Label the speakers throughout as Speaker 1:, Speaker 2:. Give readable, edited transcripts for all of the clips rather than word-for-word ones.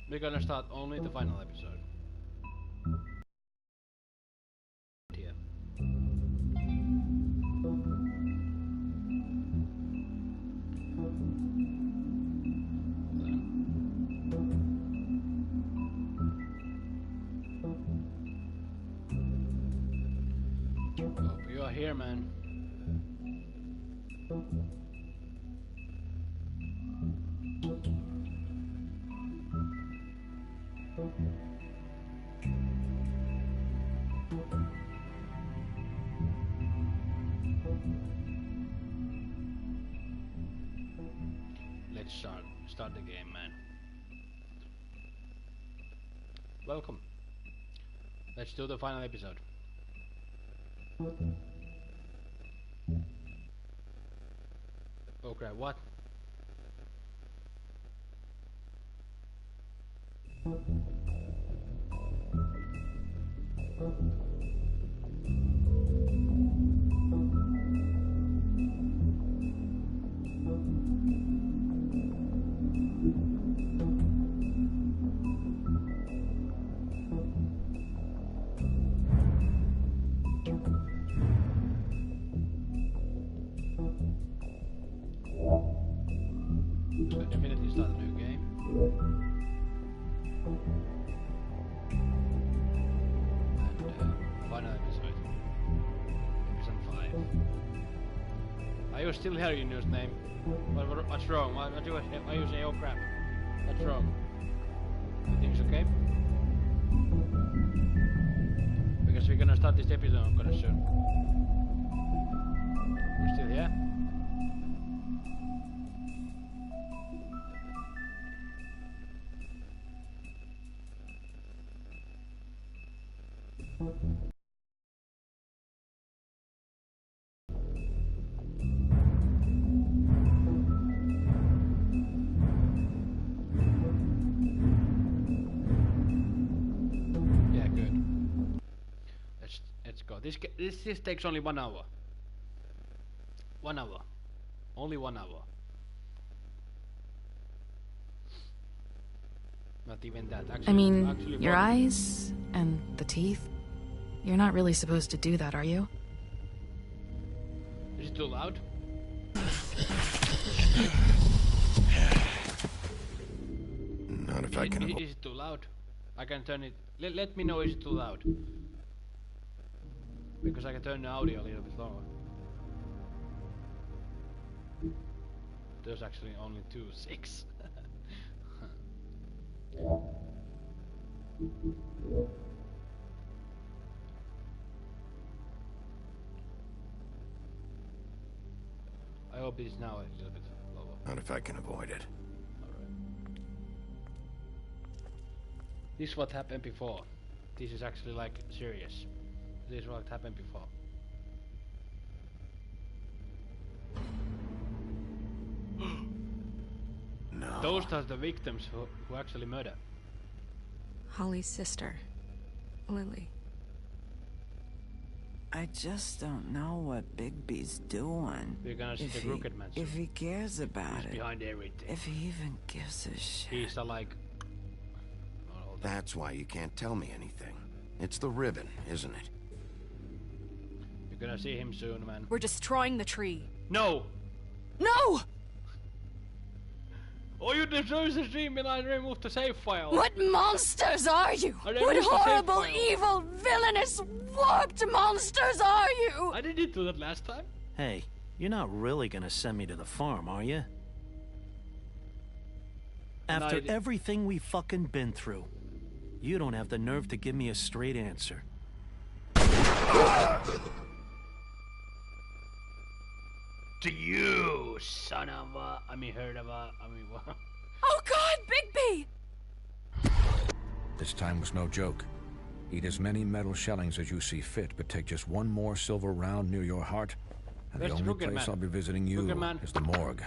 Speaker 1: We're gonna start only the final episode. Here. Hope you are here, man. Let's start the game, man. Welcome. Let's do the final episode. Oh crap, what? So definitely start a new game. And final episode. Episode 5. Are you still here, you news name? What's wrong? Why are you saying oh crap? What's wrong? Everything's okay? Because we're gonna start this episode kinda soon. You're still here? Yeah, good. Let's go. This takes only 1 hour. 1 hour. Only 1 hour. Not even that. Actually,
Speaker 2: I mean,
Speaker 1: actually
Speaker 2: your eyes and the teeth. You're not really supposed to do that, are you?
Speaker 1: Is it too loud?
Speaker 3: Not if I can.
Speaker 1: Is it too loud? I can turn it. Let me know is it too loud. Because I can turn the audio a little bit lower. There's actually only 2.6. I hope it is now a little bit lower.
Speaker 3: Not if I can avoid it.
Speaker 1: Alright. This is what happened before. This is actually like serious. This is what happened before.
Speaker 3: No.
Speaker 1: Those are the victims who actually murder.
Speaker 4: Holly's sister, Lily.
Speaker 5: I just don't know what Bigby's doing.
Speaker 1: We're gonna see the crooked man soon.
Speaker 5: If he cares about
Speaker 1: He's
Speaker 5: it.
Speaker 1: behind everything.
Speaker 5: If he even gives a shit.
Speaker 1: He's like...
Speaker 3: That's why you can't tell me anything. It's the ribbon, isn't it?
Speaker 1: You're gonna see him soon, man.
Speaker 4: We're destroying the tree.
Speaker 1: No!
Speaker 4: No!
Speaker 1: Oh, you destroy the stream and I remove the save file.
Speaker 4: What monsters are you?
Speaker 1: I
Speaker 4: What
Speaker 1: removed the save
Speaker 4: horrible,
Speaker 1: file.
Speaker 4: evil, villainous, warped monsters are you?
Speaker 1: I didn't do that last time.
Speaker 6: Hey, you're not really gonna send me to the farm, are you? After everything we fucking been through, you don't have the nerve to give me a straight answer.
Speaker 1: To you, son of a... heard of a... what?
Speaker 4: Oh God, Bigby!
Speaker 7: This time was no joke. Eat as many metal shellings as you see fit, but take just one more silver round near your heart, and
Speaker 1: Where's
Speaker 7: the
Speaker 1: the
Speaker 7: only
Speaker 1: crooked
Speaker 7: place
Speaker 1: man?
Speaker 7: I'll be visiting you
Speaker 1: Crooked man.
Speaker 7: is the morgue.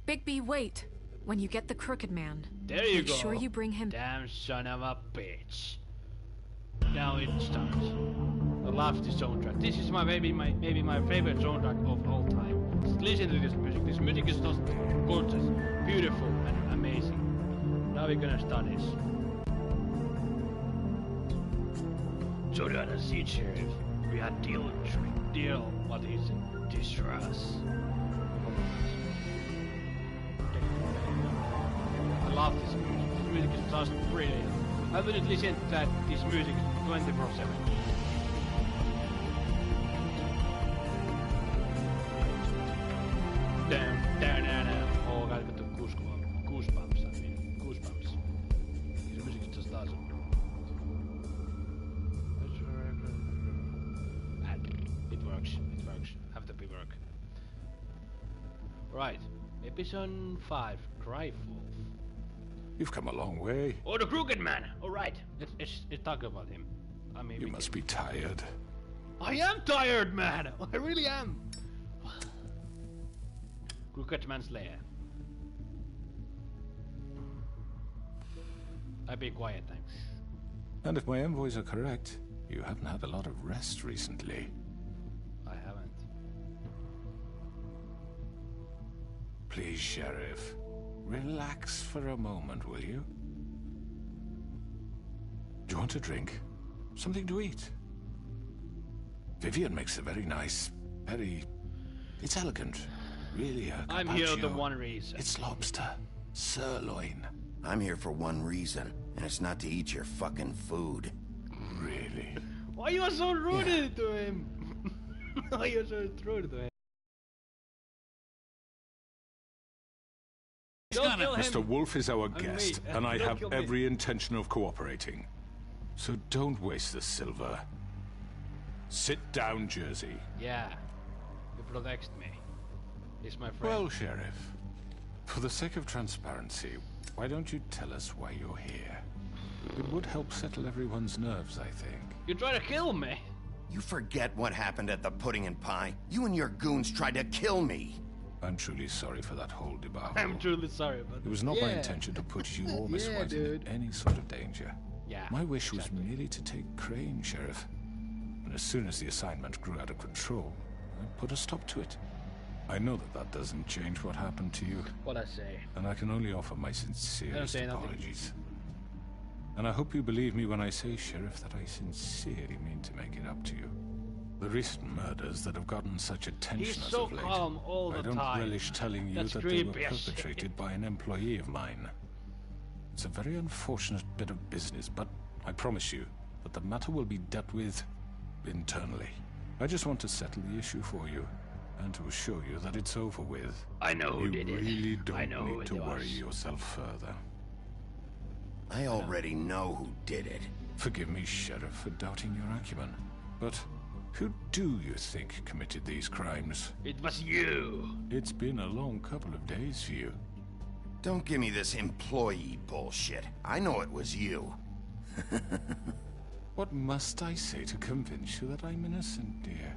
Speaker 4: Bigby, wait. When you get the crooked man,
Speaker 1: There you
Speaker 4: make
Speaker 1: go.
Speaker 4: sure you bring him.
Speaker 1: Damn son of a bitch. Now it starts. I love this soundtrack. This is maybe my favorite soundtrack of all time. Just listen to this music. This music is just gorgeous, beautiful, and amazing. Now we're gonna start this. So that a seat sheriff, we had deal what is it? Distress. I love this music. This music is just brilliant. I wouldn't listen to this music 24/7. Down. Oh, I got the goosebumps. I mean, goosebumps. This music is just awesome. It works. Have to be work. Right. Episode 5. Cry Wolf.
Speaker 8: You've come a long way.
Speaker 1: Oh, the Crooked Man. All right. Let's talk about him. I mean,
Speaker 8: You must be tired.
Speaker 1: I am tired, man. I really am. Crooked Man's lair. I'll be quiet, thanks.
Speaker 8: And if my envoys are correct, you haven't had a lot of rest recently.
Speaker 1: I haven't.
Speaker 8: Please, Sheriff, relax for a moment, will you? Do you want a drink? Something to eat? Vivian makes a very nice, it's elegant. Really a
Speaker 1: I'm here for the one reason.
Speaker 8: It's lobster. Sirloin.
Speaker 3: I'm here for one reason, and it's not to eat your fucking food.
Speaker 8: Really?
Speaker 1: Why you are so rude to him? Why you are so rude to him? Don't kill him.
Speaker 8: Mr. Wolf is our
Speaker 1: me.
Speaker 8: guest, and I
Speaker 1: Don't
Speaker 8: have
Speaker 1: kill me.
Speaker 8: every intention of cooperating. So don't waste the silver. Sit down, Jersey.
Speaker 1: Yeah. You protect me. He's my friend.
Speaker 8: Well, Sheriff, for the sake of transparency, why don't you tell us why you're here? It would help settle everyone's nerves, I think.
Speaker 1: You try to kill me.
Speaker 3: You forget what happened at the Pudding and Pie? You and your goons tried to kill me.
Speaker 8: I'm truly sorry for that whole debacle.
Speaker 1: I'm truly sorry, but
Speaker 8: It was not my intention to put you or Miss White in any sort of danger.
Speaker 1: Yeah.
Speaker 8: My wish was merely to take Crane, Sheriff. And as soon as the assignment grew out of control, I put a stop to it. I know that doesn't change what happened to you.
Speaker 1: What I say.
Speaker 8: And I can only offer my
Speaker 1: I don't
Speaker 8: sincerest
Speaker 1: say nothing.
Speaker 8: apologies. And I hope you believe me when I say, Sheriff, that I sincerely mean to make it up to you. The recent murders that have gotten such attention
Speaker 1: He's
Speaker 8: as
Speaker 1: so
Speaker 8: of late,
Speaker 1: calm all the
Speaker 8: I don't
Speaker 1: time.
Speaker 8: relish telling you
Speaker 1: That's
Speaker 8: that they were
Speaker 1: creepy as shit.
Speaker 8: perpetrated by an employee of mine. It's a very unfortunate bit of business, but I promise you that the matter will be dealt with internally. I just want to settle the issue for you, and to assure you that it's over with.
Speaker 1: I know who
Speaker 8: You
Speaker 1: did it.
Speaker 8: really
Speaker 1: I
Speaker 8: don't
Speaker 1: know who
Speaker 8: need to
Speaker 1: it
Speaker 8: worry
Speaker 1: was.
Speaker 8: yourself further.
Speaker 3: I already know who did it.
Speaker 8: Forgive me, Sheriff, for doubting your acumen, but who do you think committed these crimes?
Speaker 1: It was you.
Speaker 8: It's been a long couple of days for you.
Speaker 3: Don't give me this employee bullshit. I know it was you.
Speaker 8: What must I say to convince you that I'm innocent, dear?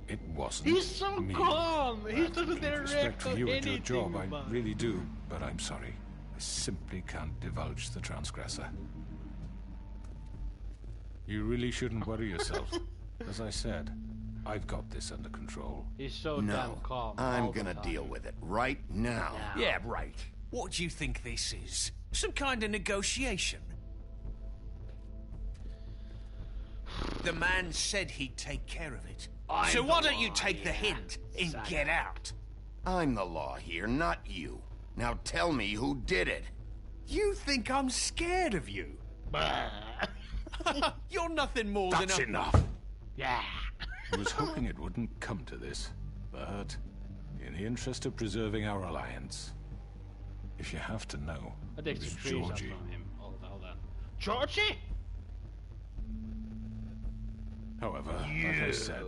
Speaker 8: It wasn't
Speaker 1: He's so
Speaker 8: me.
Speaker 1: calm. He
Speaker 8: I have
Speaker 1: doesn't
Speaker 8: complete respect for
Speaker 1: react
Speaker 8: you
Speaker 1: to
Speaker 8: and your
Speaker 1: anything
Speaker 8: job, I
Speaker 1: about it.
Speaker 8: really do, but I'm sorry. I simply can't divulge the transgressor. You really shouldn't worry yourself. As I said, I've got this under control.
Speaker 1: He's so damn
Speaker 3: No,
Speaker 1: calm.
Speaker 3: I'm
Speaker 1: all the
Speaker 3: gonna
Speaker 1: time.
Speaker 3: deal with it right now.
Speaker 9: Yeah, right. What do you think this is? Some kind of negotiation? The man said he'd take care of it. So
Speaker 1: I'm
Speaker 9: why
Speaker 1: the
Speaker 9: don't you
Speaker 1: law,
Speaker 9: take the
Speaker 1: yeah.
Speaker 9: hint and
Speaker 1: Exactly.
Speaker 9: get out?
Speaker 3: I'm the law here, not you. Now tell me who did it.
Speaker 9: You think I'm scared of you? You're nothing more
Speaker 8: That's
Speaker 9: than a...
Speaker 8: enough!
Speaker 1: Yeah.
Speaker 8: I was hoping it wouldn't come to this, but in the interest of preserving our alliance, if you have to know,
Speaker 1: I
Speaker 8: it
Speaker 1: take
Speaker 8: was
Speaker 1: the trees out
Speaker 8: Georgie.
Speaker 1: from him. Hold on. Georgie?
Speaker 8: However, like I said,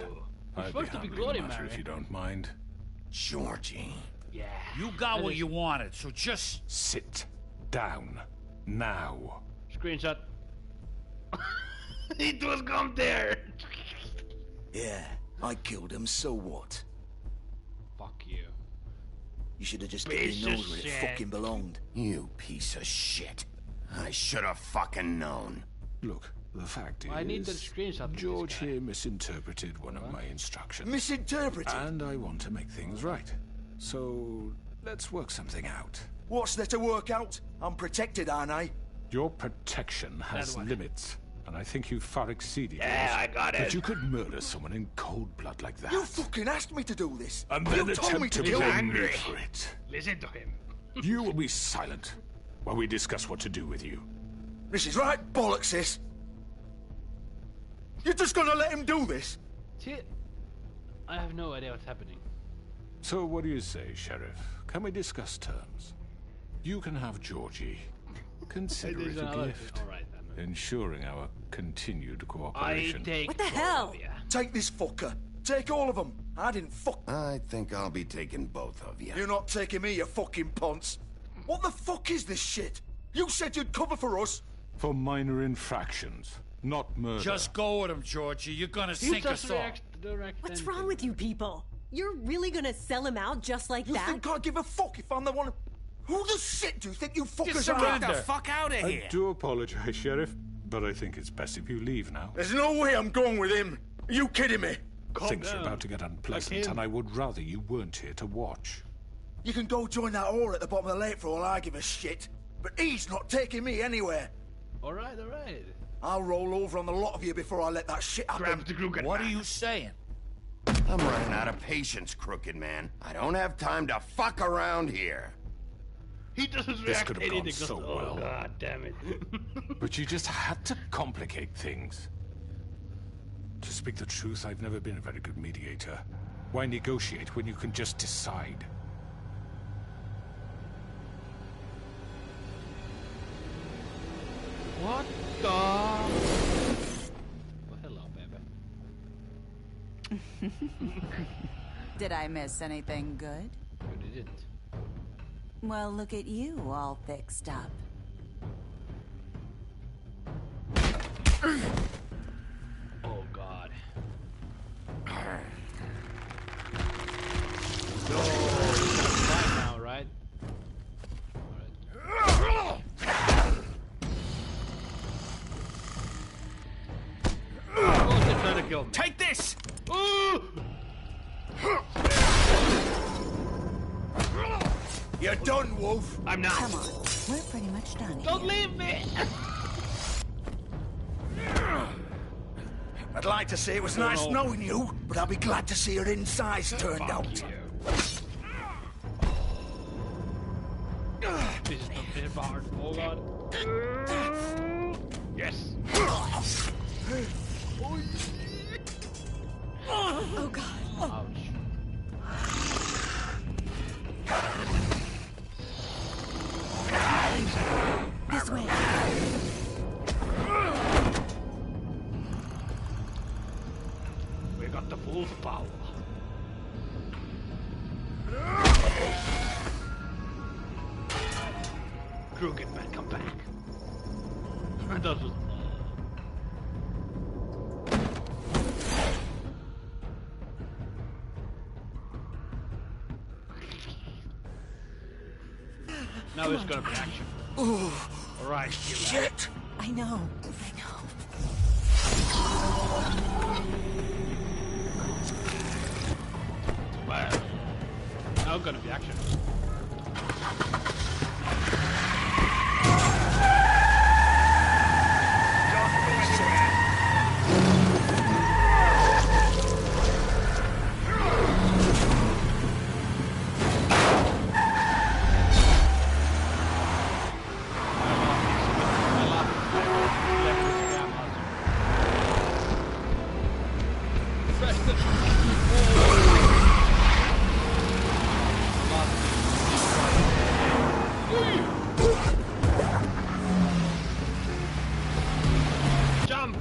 Speaker 8: I'd be
Speaker 1: supposed to be
Speaker 8: handling
Speaker 1: Glory
Speaker 8: the matter
Speaker 1: Mary.
Speaker 8: if you don't mind.
Speaker 3: Georgie.
Speaker 1: Yeah.
Speaker 9: You got what you wanted, so just...
Speaker 8: Sit down now.
Speaker 1: Screenshot. It was come there.
Speaker 10: Yeah, I killed him, so what?
Speaker 1: Fuck you.
Speaker 10: You should have just let
Speaker 1: Piece
Speaker 10: me know
Speaker 1: of
Speaker 10: where it
Speaker 1: shit.
Speaker 10: fucking belonged.
Speaker 3: You piece of shit. I should have fucking known.
Speaker 8: Look, The fact is,
Speaker 1: I need the screenshot of this
Speaker 8: George
Speaker 1: guy.
Speaker 8: here misinterpreted one of my instructions.
Speaker 10: Misinterpreted?
Speaker 8: And I want to make things right. So, let's work something out.
Speaker 10: What's there to work out? I'm protected, aren't I?
Speaker 8: Your protection has
Speaker 1: That one.
Speaker 8: limits, and I think you've far exceeded
Speaker 1: Yeah,
Speaker 8: yours.
Speaker 1: I got it.
Speaker 8: But you could murder someone in cold blood like that.
Speaker 10: You fucking asked me to do this.
Speaker 8: and then
Speaker 10: you told me
Speaker 8: attempt
Speaker 10: to
Speaker 8: to
Speaker 10: kill
Speaker 8: blame
Speaker 10: him.
Speaker 8: me for it.
Speaker 1: Listen to him.
Speaker 8: You will be silent while we discuss what to do with you.
Speaker 10: This is right bollocks, sis. You're just gonna let him do this?
Speaker 1: See, I have no idea what's happening.
Speaker 8: So what do you say, Sheriff? Can we discuss terms? You can have Georgie. Consider it a gift,
Speaker 1: Alright then.
Speaker 8: ensuring our continued
Speaker 1: I
Speaker 8: cooperation.
Speaker 1: take
Speaker 4: What the hell?
Speaker 1: Colombia.
Speaker 10: Take this fucker. Take all of them. I didn't fuck.
Speaker 3: I think I'll be taking both of you.
Speaker 10: You're not taking me, you fucking ponce. What the fuck is this shit? You said you'd cover for us.
Speaker 8: For minor infractions, not murder.
Speaker 11: Just go with him, Georgie. You're gonna
Speaker 1: You
Speaker 11: sink
Speaker 1: just
Speaker 11: us all.
Speaker 1: direct
Speaker 12: What's
Speaker 1: anything.
Speaker 12: wrong with you people? You're really gonna sell him out just like
Speaker 10: You
Speaker 12: that?
Speaker 10: think I give a fuck if I'm the one? Who the shit do you think you fuckers
Speaker 11: Get
Speaker 10: are?
Speaker 11: the fuck out of
Speaker 8: I
Speaker 11: here.
Speaker 8: do apologize, Sheriff, but I think it's best if you leave now.
Speaker 10: There's no way I'm going with him. Are you kidding me?
Speaker 8: Things are
Speaker 1: down.
Speaker 8: about to get unpleasant,
Speaker 1: Like him.
Speaker 8: and I would rather you weren't here to watch.
Speaker 10: You can go join that whore at the bottom of the lake for all I give a shit. But he's not taking me anywhere.
Speaker 1: Alright, alright.
Speaker 10: I'll roll over on the lot of you before I let that shit happen.
Speaker 1: Grab the crooked
Speaker 11: What are
Speaker 1: man.
Speaker 11: you saying?
Speaker 3: I'm running out of patience, crooked man. I don't have time to fuck around here.
Speaker 1: He doesn't
Speaker 8: This
Speaker 1: react
Speaker 8: could have
Speaker 1: anything.
Speaker 8: gone so
Speaker 1: Oh
Speaker 8: well.
Speaker 1: god damn it.
Speaker 8: But you just had to complicate things. To speak the truth, I've never been a very good mediator. Why negotiate when you can just decide?
Speaker 1: What the? Oh, hello, baby.
Speaker 4: Did I miss anything good?
Speaker 1: You didn't.
Speaker 4: Well, look at you, all fixed up.
Speaker 1: Oh god. Fine now, right? Oh, they're trying to kill me.
Speaker 11: Take this!
Speaker 10: You're done, Wolf.
Speaker 1: I'm not.
Speaker 4: Come on, we're pretty much done here.
Speaker 1: Don't leave me!
Speaker 10: I'd like to say it was nice knowing you, but I'll be glad to see your insides turned out.
Speaker 1: This is not this hard. Hold on. Yes.
Speaker 12: Oh god.
Speaker 1: Ouch.
Speaker 12: This way.
Speaker 1: We got the full power. Crooked man, come back. That was... Now it's gonna be action. Alright,
Speaker 10: Shit!
Speaker 12: I know.
Speaker 1: Well, now it's gonna be action. Jump!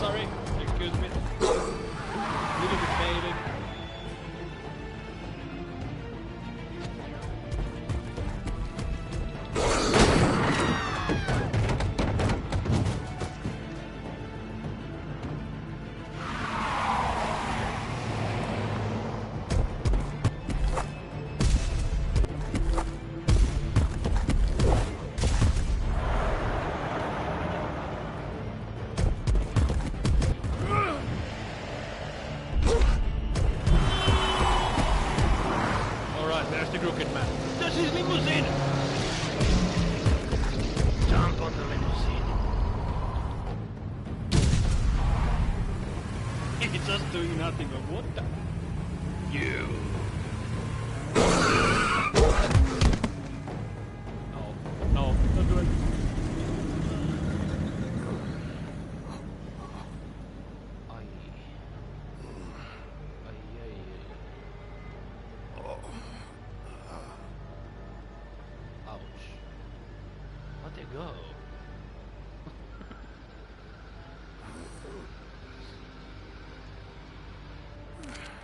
Speaker 1: Sorry, excuse me. Little bit baby. doing nothing, but what the? You. No, don't do it. Ouch. Let it go.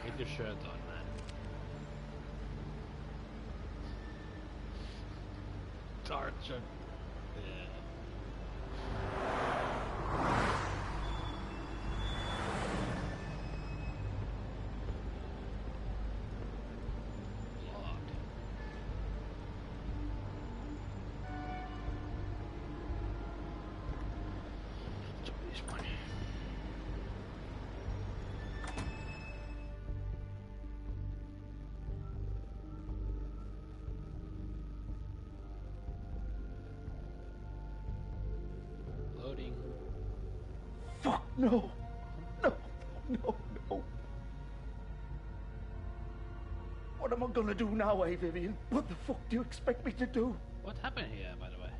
Speaker 1: Get your shirt on, man. Torture. Yeah. Blood. Somebody's money. Loading.
Speaker 10: Fuck, no. No, no, no. What am I gonna do now, Vivian? What the fuck do you expect me to do?
Speaker 1: What happened here, by the way?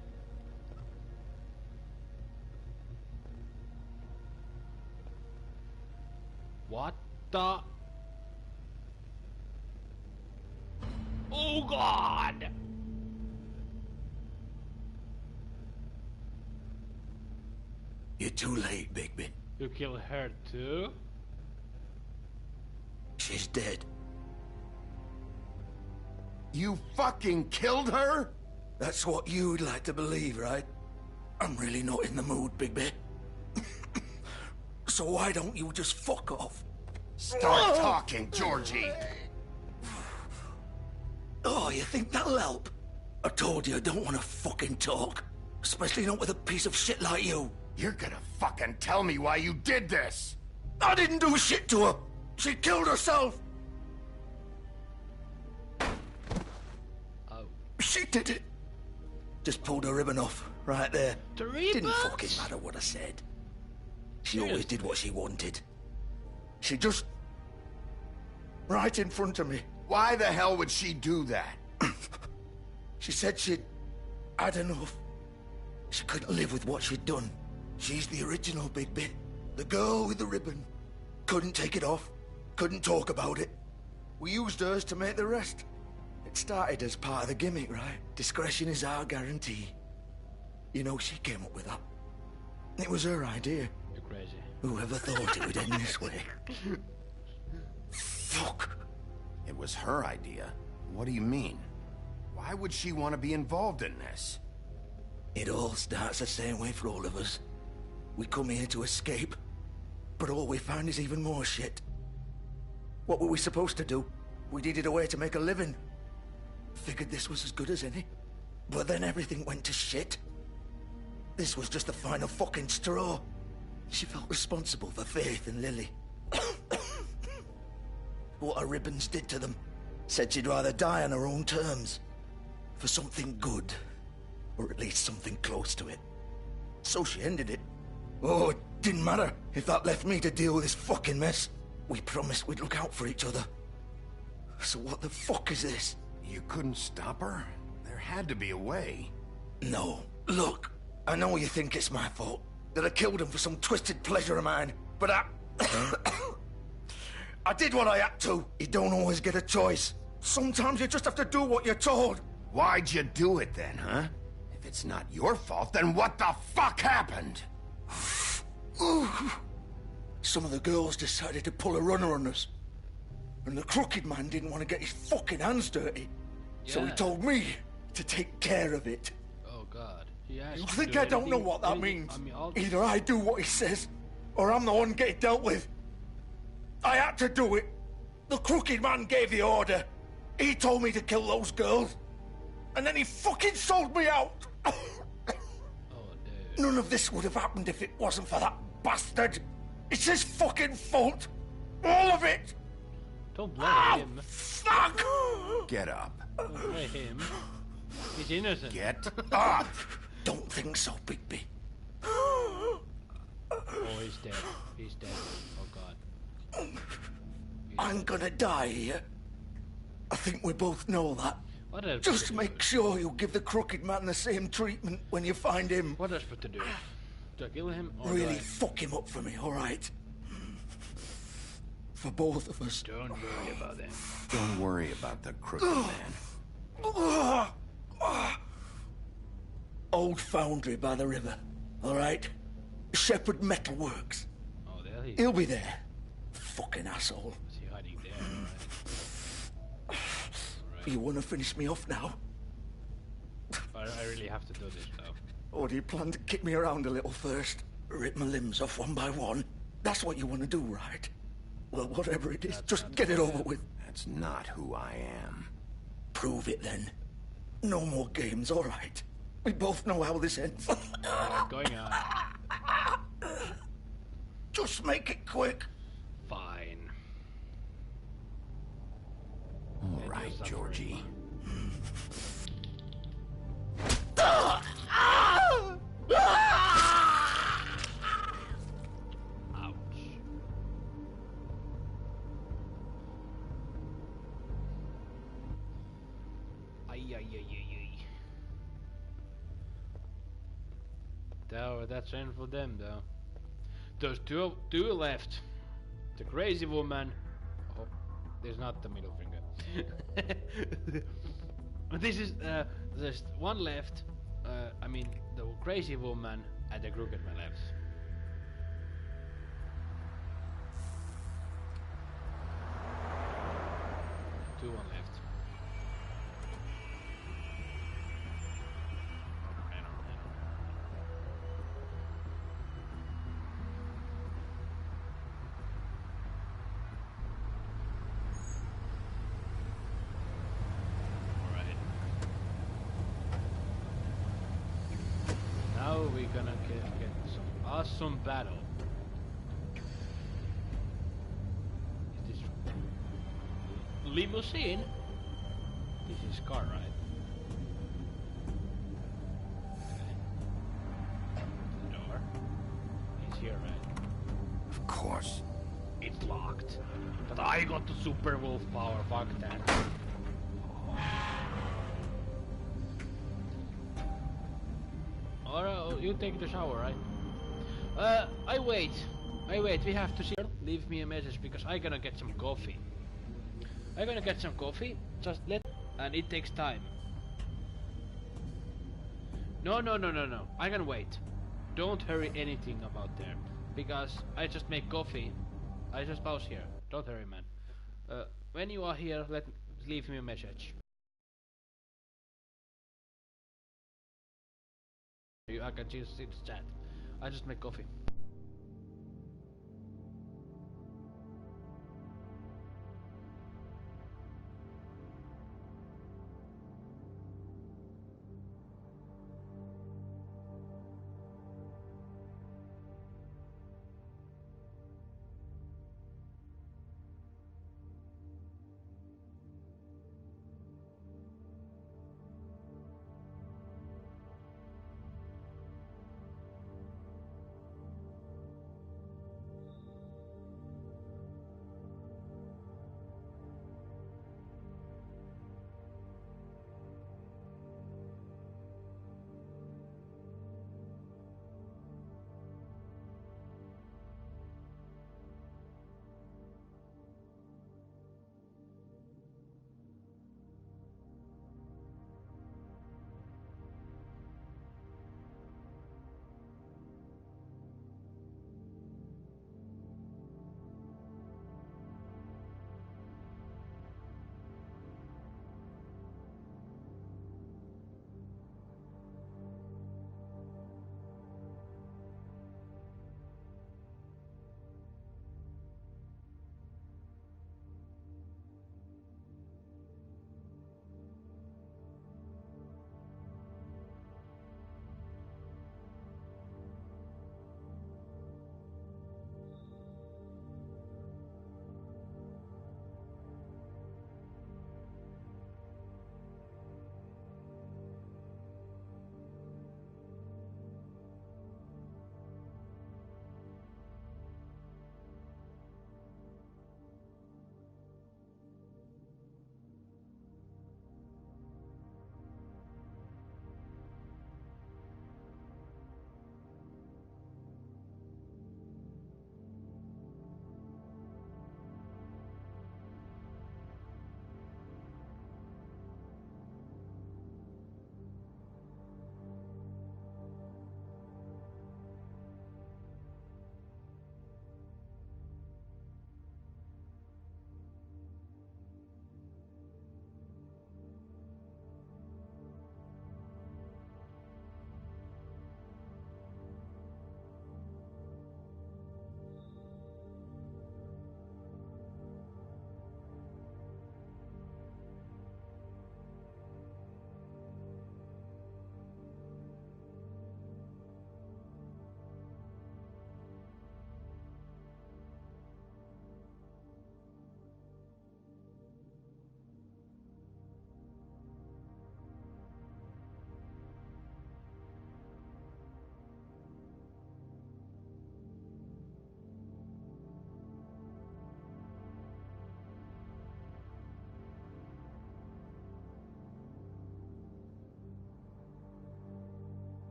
Speaker 1: What the? Oh God!
Speaker 10: You're too late, Bigby.
Speaker 1: You killed her too?
Speaker 10: She's dead.
Speaker 3: You fucking killed her?
Speaker 10: That's what you'd like to believe, right? I'm really not in the mood, Bigby. So why don't you just fuck off?
Speaker 3: Start talking, Georgie.
Speaker 10: Oh, you think that'll help? I told you I don't want to fucking talk. Especially not with a piece of shit like you.
Speaker 3: You're gonna fucking tell me why you did this.
Speaker 10: I didn't do shit to her. She killed herself.
Speaker 1: Oh.
Speaker 10: She did it. Just pulled her ribbon off, right there.
Speaker 1: The ribbon?
Speaker 10: Didn't fucking matter what I said. She always did what she wanted. She just... right in front of me.
Speaker 3: Why the hell would she do that?
Speaker 10: She said she'd had enough. She couldn't live with what she'd done. She's the original Bigby. The girl with the ribbon. Couldn't take it off. Couldn't talk about it. We used hers to make the rest. It started as part of the gimmick, right? Discretion is our guarantee. You know, she came up with that. It was her idea.
Speaker 1: You're crazy.
Speaker 10: Whoever thought it would end this way? Fuck.
Speaker 3: It was her idea. What do you mean? Why would she want to be involved in this?
Speaker 10: It all starts the same way for all of us. We come here to escape, but all we find is even more shit. What were we supposed to do? We needed a way to make a living. Figured this was as good as any. But then everything went to shit. This was just the final fucking straw. She felt responsible for Faith and Lily. What her ribbons did to them. Said she'd rather die on her own terms. For something good. Or at least something close to it. So she ended it. Oh, it didn't matter if that left me to deal with this fucking mess. We promised we'd look out for each other. So what the fuck is this?
Speaker 3: You couldn't stop her? There had to be a way.
Speaker 10: No. Look, I know you think it's my fault. That I killed him for some twisted pleasure of mine. But I did what I had to. You don't always get a choice. Sometimes you just have to do what you're told.
Speaker 3: Why'd you do it then, huh? If it's not your fault, then what the fuck happened?
Speaker 10: Some of the girls decided to pull a runner on us. And the crooked man didn't want to get his fucking hands dirty. Yeah. So he told me to take care of it.
Speaker 1: Oh God. You
Speaker 10: think I don't know what that means? Either I do what he says, or I'm the one getting dealt with. I had to do it. The crooked man gave the order. He told me to kill those girls. And then he fucking sold me out.
Speaker 1: Oh, dude.
Speaker 10: None of this would have happened if it wasn't for that bastard. It's his fucking fault. All of it.
Speaker 1: Don't blame him.
Speaker 10: Fuck!
Speaker 3: Get up.
Speaker 1: Don't blame him. He's innocent.
Speaker 3: Get up!
Speaker 10: Don't think so, Bigby.
Speaker 1: Oh, he's dead. He's dead. Oh God.
Speaker 10: I'm gonna die here. I think we both know that.
Speaker 1: What else
Speaker 10: Just make sure you give the crooked man the same treatment when you find him.
Speaker 1: What else to do? Do I kill him or
Speaker 10: Really fuck him up for me, alright? For both of us.
Speaker 1: Don't worry about him.
Speaker 3: Don't worry about the crooked man.
Speaker 10: Old foundry by the river, alright? Shepherd Metalworks.
Speaker 1: Oh, there he is.
Speaker 10: He'll be there. Fucking asshole.
Speaker 1: Is he hiding there? Alright.
Speaker 10: You wanna finish me off now?
Speaker 1: I really have to do this though.
Speaker 10: Or do you plan to kick me around a little first? Rip my limbs off one by one? That's what you want to do, right? Well, whatever it is, just get it over with.
Speaker 3: That's not who I am.
Speaker 10: Prove it then. No more games, all right? We both know how this ends.
Speaker 1: What's going on?
Speaker 10: Just make it quick.
Speaker 1: Fine.
Speaker 3: All right, Georgie.
Speaker 1: Ouch. That's end for them though. There's two left. The crazy woman. Oh, there's not the middle finger. This is there's one left. I mean the crazy woman and the crooked man left. One left. Now we're gonna get some awesome battle. Is this limousine? This is car, right? Okay. The door is here, right?
Speaker 3: Of course.
Speaker 1: It's locked. But I got the super wolf power, fuck that. Alright, you take the shower, right? I wait, we have to see. Leave me a message because I gonna get some coffee. Just let, and it takes time. No, I can wait. Don't hurry anything about there. Because I just make coffee. I just pause here. Don't hurry, man. When you are here, leave me a message. I can just see the chat. I just make coffee.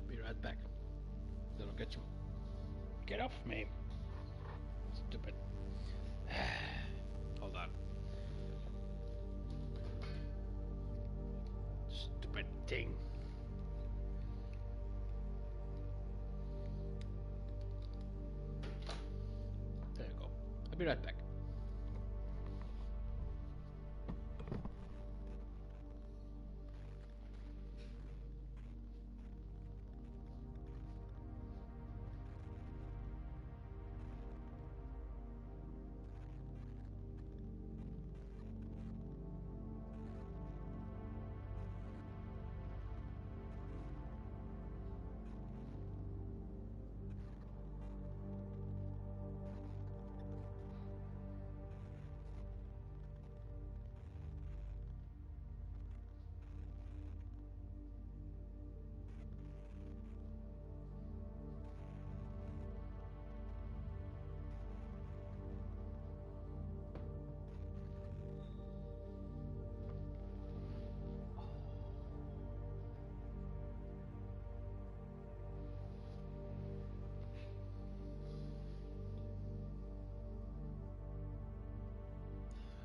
Speaker 1: Be right back. That'll get you. Get off me. Stupid. Hold on. Stupid thing. There you go. I'll be right back.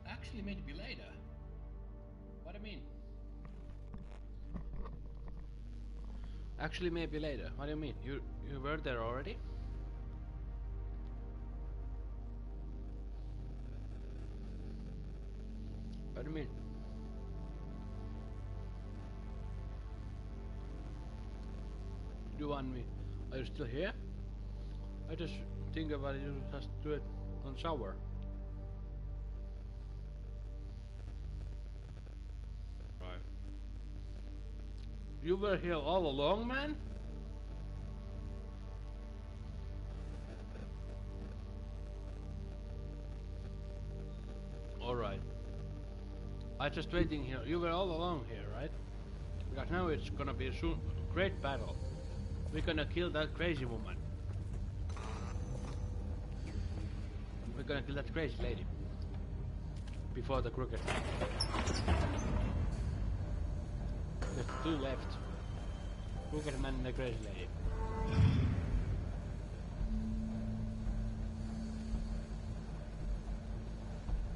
Speaker 1: Actually, maybe later. What do you mean? Actually, maybe later. What do you mean? You were there already? What do you mean? Do you want me? Are you still here? I just think about it. You just do it on shower. You were here all along, man? Alright. I just waiting here. You were all along here, right? Because now it's gonna be a great battle. We're gonna kill that crazy woman. We're gonna kill that crazy lady. Before the crooked man. There's two left. Crooked man and the crazy lady.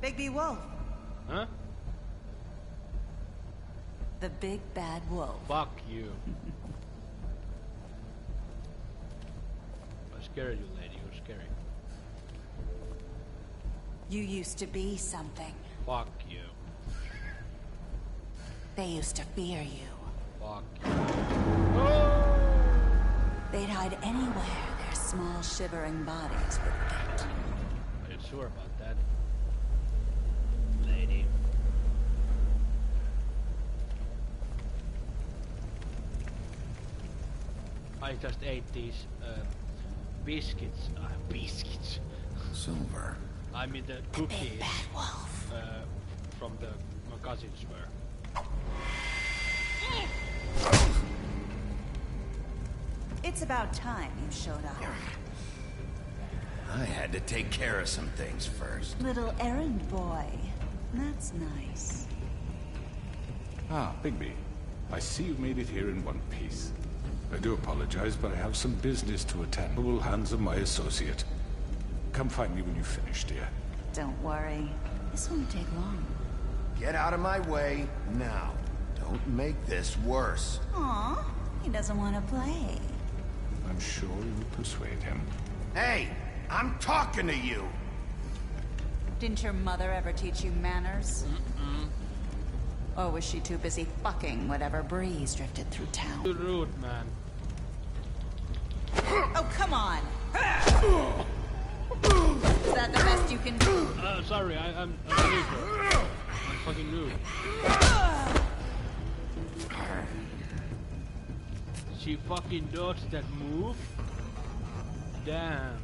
Speaker 5: Bigby Wolf.
Speaker 1: Huh?
Speaker 5: The big bad wolf.
Speaker 1: Fuck you. I scared you, lady. You're scary.
Speaker 5: You used to be something.
Speaker 1: Fuck you.
Speaker 5: They used to fear you.
Speaker 1: Fuck you.
Speaker 5: They'd hide anywhere their small shivering bodies would fit.
Speaker 1: Are you sure about that? Lady. I just ate these biscuits. Biscuits.
Speaker 3: Silver.
Speaker 1: I mean the cookies from the my cousins were.
Speaker 5: It's about time you showed up.
Speaker 3: I had to take care of some things first.
Speaker 5: Little errand boy. That's nice.
Speaker 8: Ah, Bigby. I see you made it here in one piece. I do apologize, but I have some business to attend. Full hands of my associate. Come find me when you finish, dear.
Speaker 5: Don't worry. This won't take long.
Speaker 3: Get out of my way now. Don't make this worse.
Speaker 5: Aw, he doesn't want to play.
Speaker 8: I'm sure you'll persuade him.
Speaker 3: Hey, I'm talking to you.
Speaker 5: Didn't your mother ever teach you manners? Or was she too busy fucking whatever breeze drifted through town?
Speaker 1: Too rude, man.
Speaker 5: Oh, come on! Is that the best you can do?
Speaker 1: Sorry, I'm rude. I'm fucking rude. She fucking dodged that move? Damn.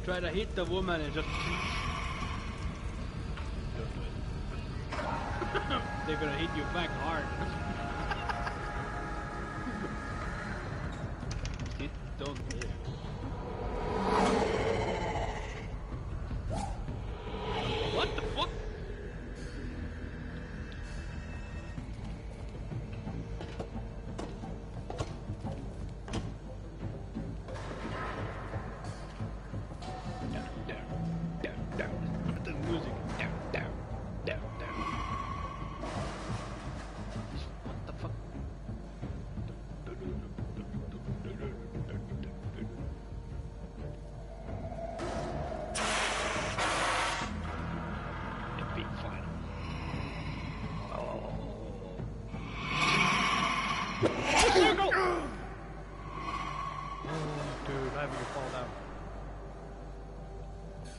Speaker 1: Try to hit the woman and just... Don't do it. They're gonna hit you back hard. Don't move. What the fuck? Down. The music. Down. What the fuck? Epic final. Circle! Dude, I will fall down.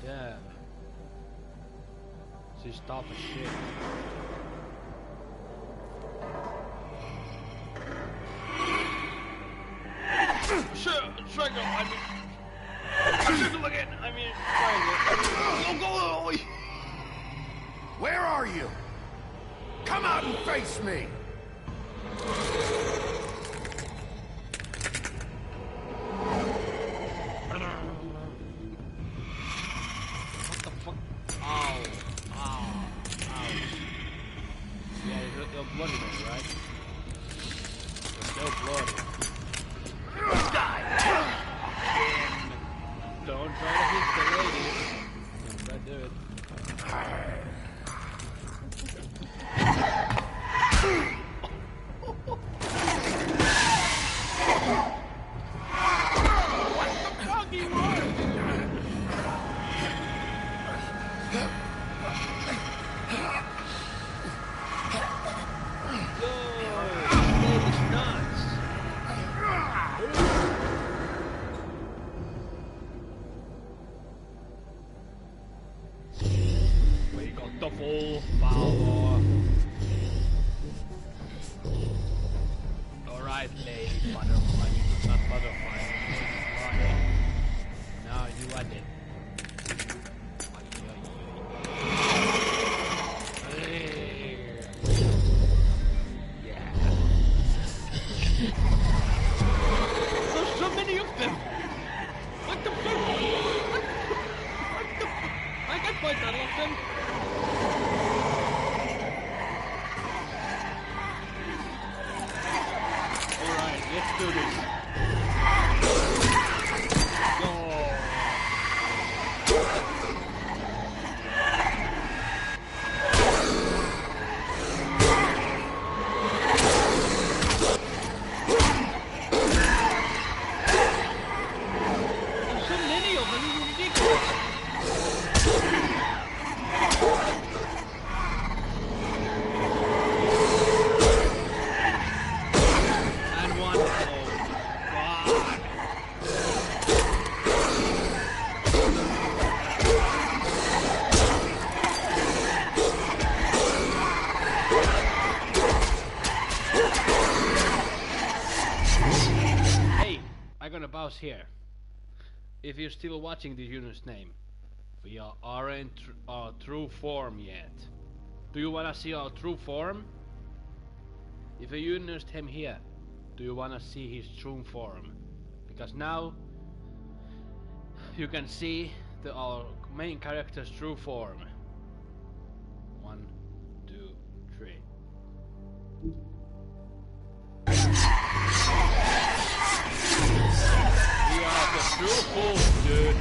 Speaker 1: Damn. She's tough as shit. Triangle, I mean... Circle again, I mean... Triangle. Go!
Speaker 3: Where are you? Come out and face me!
Speaker 1: What the fuck? Ow. Yeah, you're bloody, right? You're so bloody. Die! Don't try to hit the lady. Don't try to do it. What the fuck you want? We got the full power. Alright, lady butterfly. Not butterfly. Now you are dead. Yeah. do this. There's so many of them, it's ridiculous. And one. Oh, God. Hey, I'm gonna pause here. If you're still watching the unit's name, we aren't our true form yet. Do you wanna see our true form? If you used him here, do you wanna see his true form? Because now you can see our main character's true form. 1, 2, 3. We are the true fools, dude.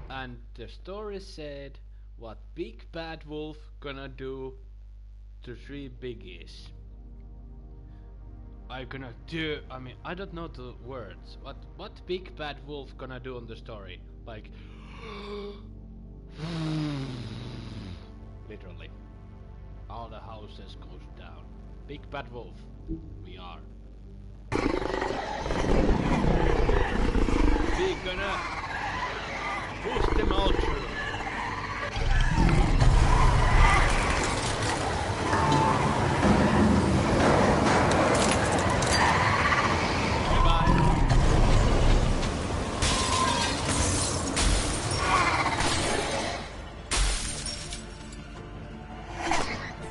Speaker 1: And the story said what Big Bad Wolf gonna do to 3 biggies. I mean, I don't know the words. What Big Bad Wolf gonna do on the story? Like, literally, all the houses goes down. Big Bad Wolf, we are. We gonna push them all through.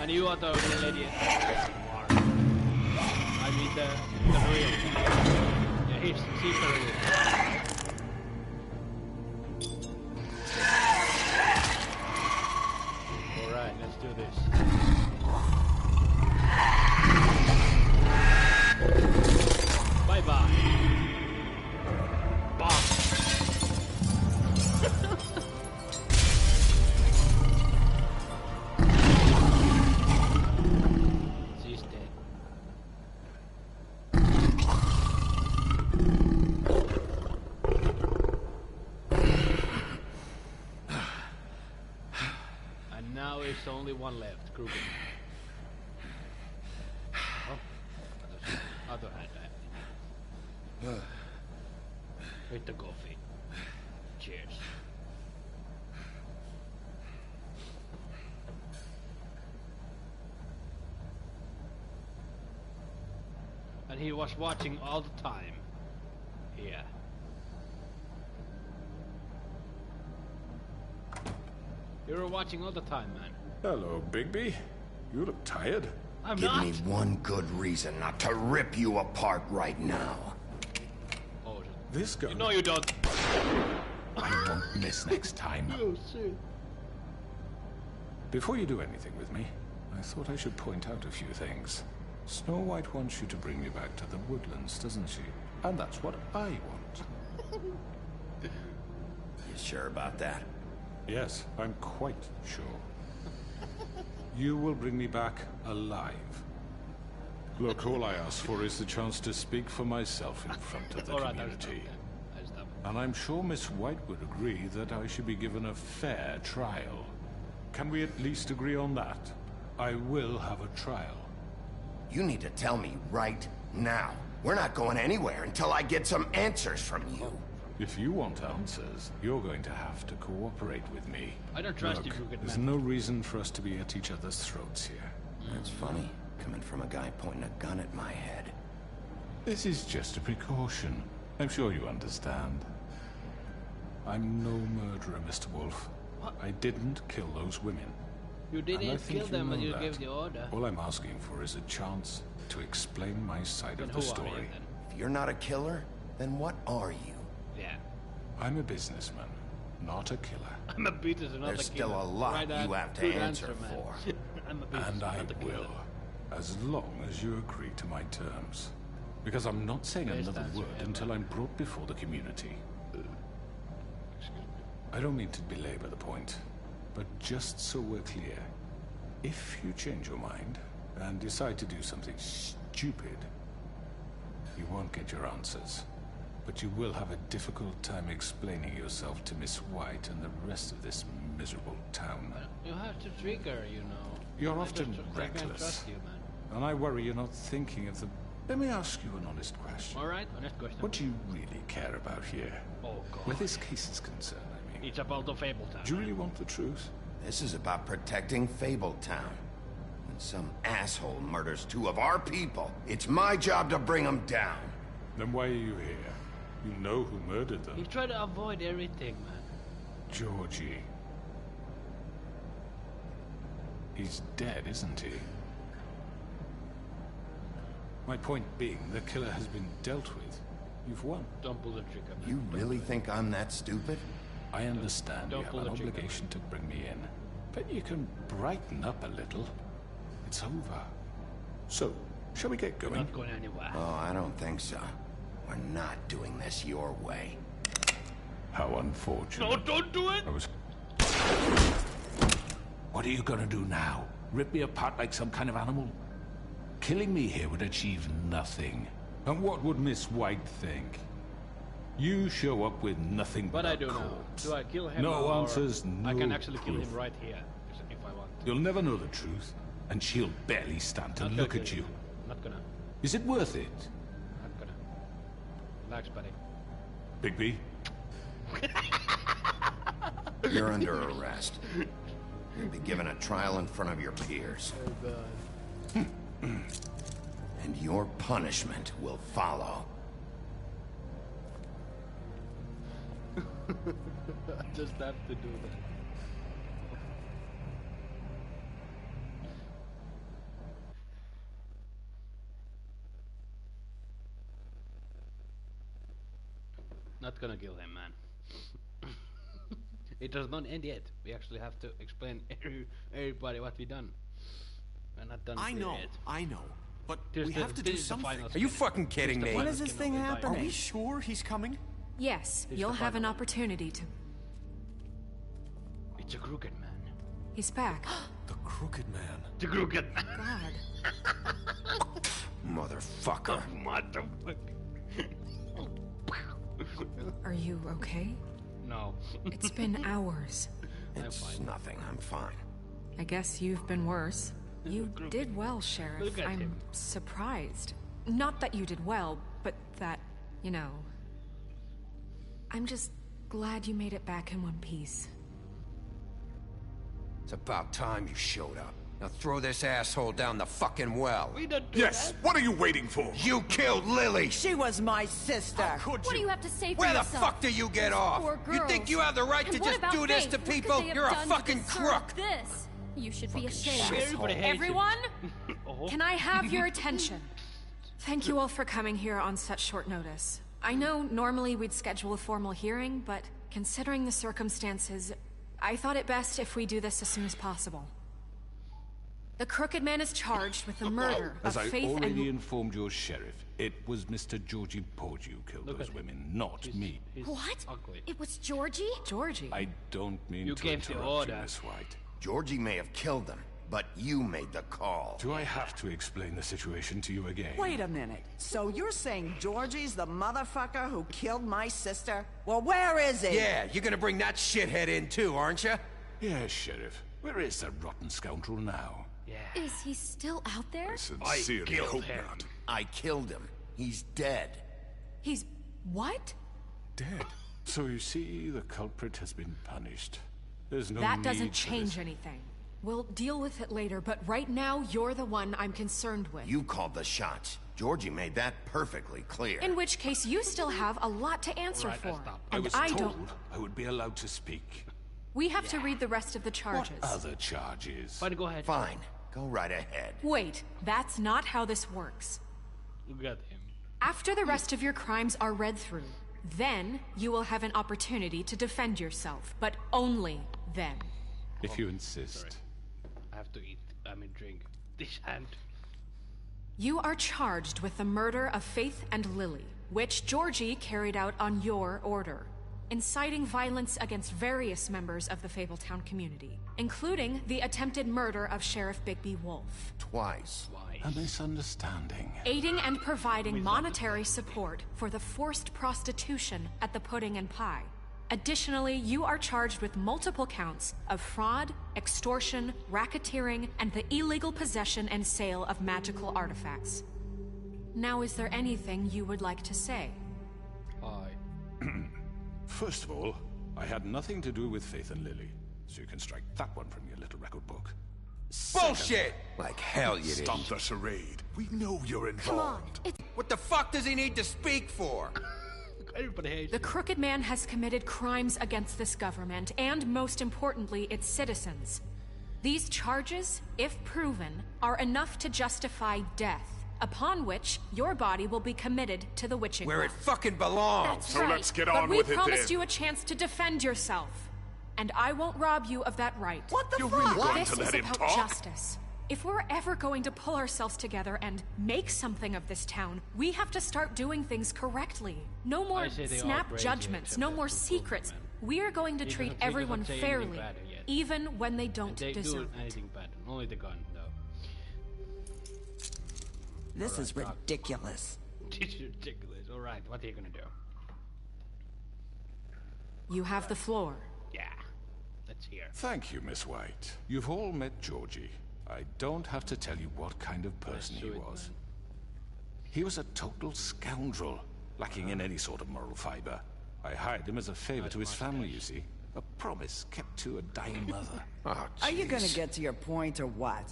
Speaker 1: And you are the real idiot. I mean the real. Yeah, he's the real. Alright, let's do this. Bye bye. Bomb. She's dead. And now it's only one left, Kruger. Oh, other hand. With the coffee. Cheers. And he was watching all the time. Here. You were watching all the time, man.
Speaker 8: Hello, Bigby. You look tired.
Speaker 1: I'm
Speaker 3: Give
Speaker 1: not.
Speaker 3: me one good reason not to rip you apart right now.
Speaker 1: Oh,
Speaker 8: This gun.
Speaker 1: no, you don't.
Speaker 8: I won't miss next time.
Speaker 1: Oh, shit.
Speaker 8: Before you do anything with me, I thought I should point out a few things. Snow White wants you to bring me back to the woodlands, doesn't she? And that's what I want.
Speaker 3: You sure about that?
Speaker 8: Yes, I'm quite sure. You will bring me back alive. Look, all I ask for is the chance to speak for myself in front of the community. And I'm sure Miss White would agree that I should be given a fair trial. Can we at least agree on that? I will have a trial.
Speaker 3: You need to tell me right now. We're not going anywhere until I get some answers from you.
Speaker 8: If you want answers, you're going to have to cooperate with me.
Speaker 1: I don't trust you,
Speaker 8: there's no reason for us to be at each other's throats here.
Speaker 3: That's funny, coming from a guy pointing a gun at my head.
Speaker 8: This is just a precaution. I'm sure you understand. I'm no murderer, Mr. Wolf.
Speaker 1: What?
Speaker 8: I didn't kill those women.
Speaker 1: You didn't kill them, but you gave the order.
Speaker 8: All I'm asking for is a chance to explain my side of the story.
Speaker 3: If you're not a killer, then what are you?
Speaker 1: Yeah.
Speaker 8: I'm a businessman, not a killer.
Speaker 1: I'm a businessman, not a killer.
Speaker 3: There's still a lot you have to answer for.
Speaker 1: I'm a businessman,
Speaker 8: and I
Speaker 1: not a killer.
Speaker 8: will, as long as you agree to my terms. Because I'm not saying another word until I'm brought before the community. I don't mean to belabor the point, but just so we're clear, if you change your mind and decide to do something stupid, you won't get your answers. But you will have a difficult time explaining yourself to Miss White and the rest of this miserable town.
Speaker 1: You have to trigger, you know.
Speaker 8: You're often reckless. And I worry you're not thinking of the... Let me ask you an honest question.
Speaker 1: Alright, honest question.
Speaker 8: What do you really care about here?
Speaker 1: Oh, God.
Speaker 8: Where this case is concerned, I mean.
Speaker 1: It's about the Fabletown.
Speaker 8: Do you really want the truth?
Speaker 3: This is about protecting Fabletown. When some asshole murders two of our people, it's my job to bring them down.
Speaker 8: Then why are you here? You know who murdered them.
Speaker 1: You try to avoid everything, man.
Speaker 8: Georgie. He's dead, isn't he? My point being, the killer has been dealt with. You've won.
Speaker 1: Don't pull the trigger, man.
Speaker 3: You really think I'm that stupid?
Speaker 8: I understand you have an obligation to bring me in. But you can brighten up a little. It's over. So, shall we get going?
Speaker 1: We're not going anywhere.
Speaker 3: Oh, I don't think so. We're not doing this your way.
Speaker 8: How unfortunate.
Speaker 1: No, don't do it!
Speaker 8: What are you gonna do now? Rip me apart like some kind of animal? Killing me here would achieve nothing. And what would Miss White think? You show up with nothing but
Speaker 1: I do know. Do I kill him?
Speaker 8: No answers, no
Speaker 1: I can actually
Speaker 8: proof.
Speaker 1: kill him right here, if I want.
Speaker 8: You'll never know the truth, and she'll barely stand to look at you.
Speaker 1: Not gonna.
Speaker 8: Is it worth it?
Speaker 1: Not gonna. Relax, buddy.
Speaker 8: Bigby?
Speaker 3: You're under arrest. You'll be given a trial in front of your peers.
Speaker 1: Oh, God.
Speaker 3: And your punishment will follow.
Speaker 1: I just have to do that. Not gonna kill him, man. It does not end yet. We actually have to explain everybody what we done. We're not done.
Speaker 9: I know, but we have to do something.
Speaker 3: Are you fucking kidding me?
Speaker 9: When is this thing happening? Are we sure he's coming?
Speaker 2: Yes, you'll have an opportunity to...
Speaker 1: It's a crooked man.
Speaker 2: He's back.
Speaker 9: The crooked man.
Speaker 1: The crooked man.
Speaker 2: God.
Speaker 3: Motherfucker.
Speaker 1: Motherfucker.
Speaker 2: Are you okay?
Speaker 1: No.
Speaker 2: It's been hours.
Speaker 3: It's nothing. I'm fine.
Speaker 2: I guess you've been worse. You did well, Sheriff. I'm surprised. Not that you did well, but that, you know... I'm just glad you made it back in one piece.
Speaker 13: It's about time you showed up. Now throw this asshole down the fucking well.
Speaker 1: We don't do
Speaker 13: Yes,
Speaker 1: that.
Speaker 13: what are you waiting for? You killed Lily!
Speaker 14: She was my sister.
Speaker 13: Could
Speaker 4: What do you have to say for
Speaker 13: Where
Speaker 4: yourself?
Speaker 13: the fuck do you get off?
Speaker 4: Poor
Speaker 13: You think you have the right
Speaker 4: And
Speaker 13: to
Speaker 4: what
Speaker 13: just
Speaker 4: about
Speaker 13: do this
Speaker 4: Faith?
Speaker 13: to
Speaker 4: What could
Speaker 13: people?
Speaker 4: they have
Speaker 13: You're a
Speaker 4: done to
Speaker 13: fucking
Speaker 4: deserve
Speaker 13: crook!
Speaker 4: This? You should be ashamed.
Speaker 1: Everybody hates
Speaker 2: Everyone,
Speaker 1: him.
Speaker 2: can I have your attention? Thank you all for coming here on such short notice. I know normally we'd schedule a formal hearing, but considering the circumstances, I thought it best if we do this as soon as possible. The Crooked Man is charged with the murder
Speaker 8: As
Speaker 2: of
Speaker 8: I
Speaker 2: Faith
Speaker 8: already
Speaker 2: and...
Speaker 8: informed your sheriff, it was Mr. Georgie Porge who killed those women, not me.
Speaker 4: What?
Speaker 1: Ugly.
Speaker 4: It was Georgie?
Speaker 2: Georgie.
Speaker 8: I don't mean
Speaker 1: You
Speaker 8: to
Speaker 1: gave the
Speaker 8: interrupt
Speaker 1: order.
Speaker 8: you, Miss White.
Speaker 3: Georgie may have killed them, but you made the call.
Speaker 8: Do I have to explain the situation to you again?
Speaker 14: Wait a minute. So you're saying Georgie's the motherfucker who killed my sister? Well, where is he?
Speaker 13: Yeah, you're gonna bring that shithead in too, aren't you?
Speaker 8: Yes, Sheriff. Where is that rotten scoundrel now?
Speaker 1: Yeah.
Speaker 4: Is he still out there?
Speaker 8: I sincerely hope not.
Speaker 3: I killed him. He's dead.
Speaker 2: He's... what?
Speaker 8: Dead. So you see, the culprit has been punished. There's no
Speaker 2: That
Speaker 8: need
Speaker 2: doesn't
Speaker 8: for
Speaker 2: change
Speaker 8: this.
Speaker 2: anything. We'll deal with it later, but right now, you're the one I'm concerned with.
Speaker 3: You called the shots. Georgie made that perfectly clear.
Speaker 2: In which case, you still have a lot to answer
Speaker 1: Right,
Speaker 2: for.
Speaker 8: I
Speaker 2: And
Speaker 8: was
Speaker 2: I
Speaker 8: told
Speaker 2: don't...
Speaker 8: I would be allowed to speak.
Speaker 2: We have to read the rest of the charges.
Speaker 8: What other charges?
Speaker 1: Fine, go ahead.
Speaker 3: Fine. Go right ahead.
Speaker 2: Wait, that's not how this works.
Speaker 1: Look at him.
Speaker 2: After the rest of your crimes are read through, then you will have an opportunity to defend yourself, but only then.
Speaker 8: If you insist.
Speaker 1: Sorry. I have to eat. Drink. This hand.
Speaker 2: You are charged with the murder of Faith and Lily, which Georgie carried out on your order, inciting violence against various members of the Fabletown community, including the attempted murder of Sheriff Bigby Wolf.
Speaker 3: Twice.
Speaker 8: A misunderstanding.
Speaker 2: Aiding and providing monetary support for the forced prostitution at the Pudding and Pie. Additionally, you are charged with multiple counts of fraud, extortion, racketeering, and the illegal possession and sale of magical artifacts. Now, is there anything you would like to say?
Speaker 8: First of all, I had nothing to do with Faith and Lily, so you can strike that one from your little record book.
Speaker 13: Bullshit! Like hell you did.
Speaker 15: Stop the charade. We know you're
Speaker 4: Come on,
Speaker 15: involved.
Speaker 4: it's...
Speaker 13: What the fuck does he need to speak for?
Speaker 1: Everybody hates
Speaker 2: The Crooked Man has committed crimes against this government, and most importantly, its citizens. These charges, if proven, are enough to justify death, upon which your body will be committed to the witching
Speaker 13: Where
Speaker 2: well.
Speaker 13: it fucking belongs.
Speaker 2: That's
Speaker 15: So
Speaker 2: right.
Speaker 15: let's get
Speaker 2: but
Speaker 15: on
Speaker 2: we
Speaker 15: with it
Speaker 2: promised
Speaker 15: then.
Speaker 2: you a chance to defend yourself, and I won't rob you of that right.
Speaker 14: What the
Speaker 15: You're
Speaker 14: fuck?
Speaker 15: really going
Speaker 2: This
Speaker 15: to
Speaker 2: is
Speaker 15: let him
Speaker 2: about
Speaker 15: talk?
Speaker 2: justice. If we're ever going to pull ourselves together and make something of this town, we have to start doing things correctly. No more
Speaker 1: I say they all
Speaker 2: snap
Speaker 1: crazy
Speaker 2: judgments,
Speaker 1: except
Speaker 2: no
Speaker 1: that
Speaker 2: more
Speaker 1: two
Speaker 2: secrets.
Speaker 1: men.
Speaker 2: We are going to
Speaker 1: He
Speaker 2: treat
Speaker 1: doesn't- he
Speaker 2: everyone
Speaker 1: doesn't say anything
Speaker 2: fairly,
Speaker 1: bad yet.
Speaker 2: even when they
Speaker 1: And
Speaker 2: don't
Speaker 1: they do
Speaker 2: deserve it.
Speaker 1: anything bad. Only the gun, though.
Speaker 14: This is ridiculous.
Speaker 1: This is ridiculous. Alright, what are you gonna do?
Speaker 2: You have the floor.
Speaker 1: Yeah. Let's hear.
Speaker 8: Thank you, Miss White. You've all met Georgie. I don't have to tell you what kind of person he was. He was a total scoundrel, lacking in any sort of moral fiber. I hired him as a favor to his family, you see. A promise kept to a dying mother.
Speaker 14: Are you gonna get to your point or what?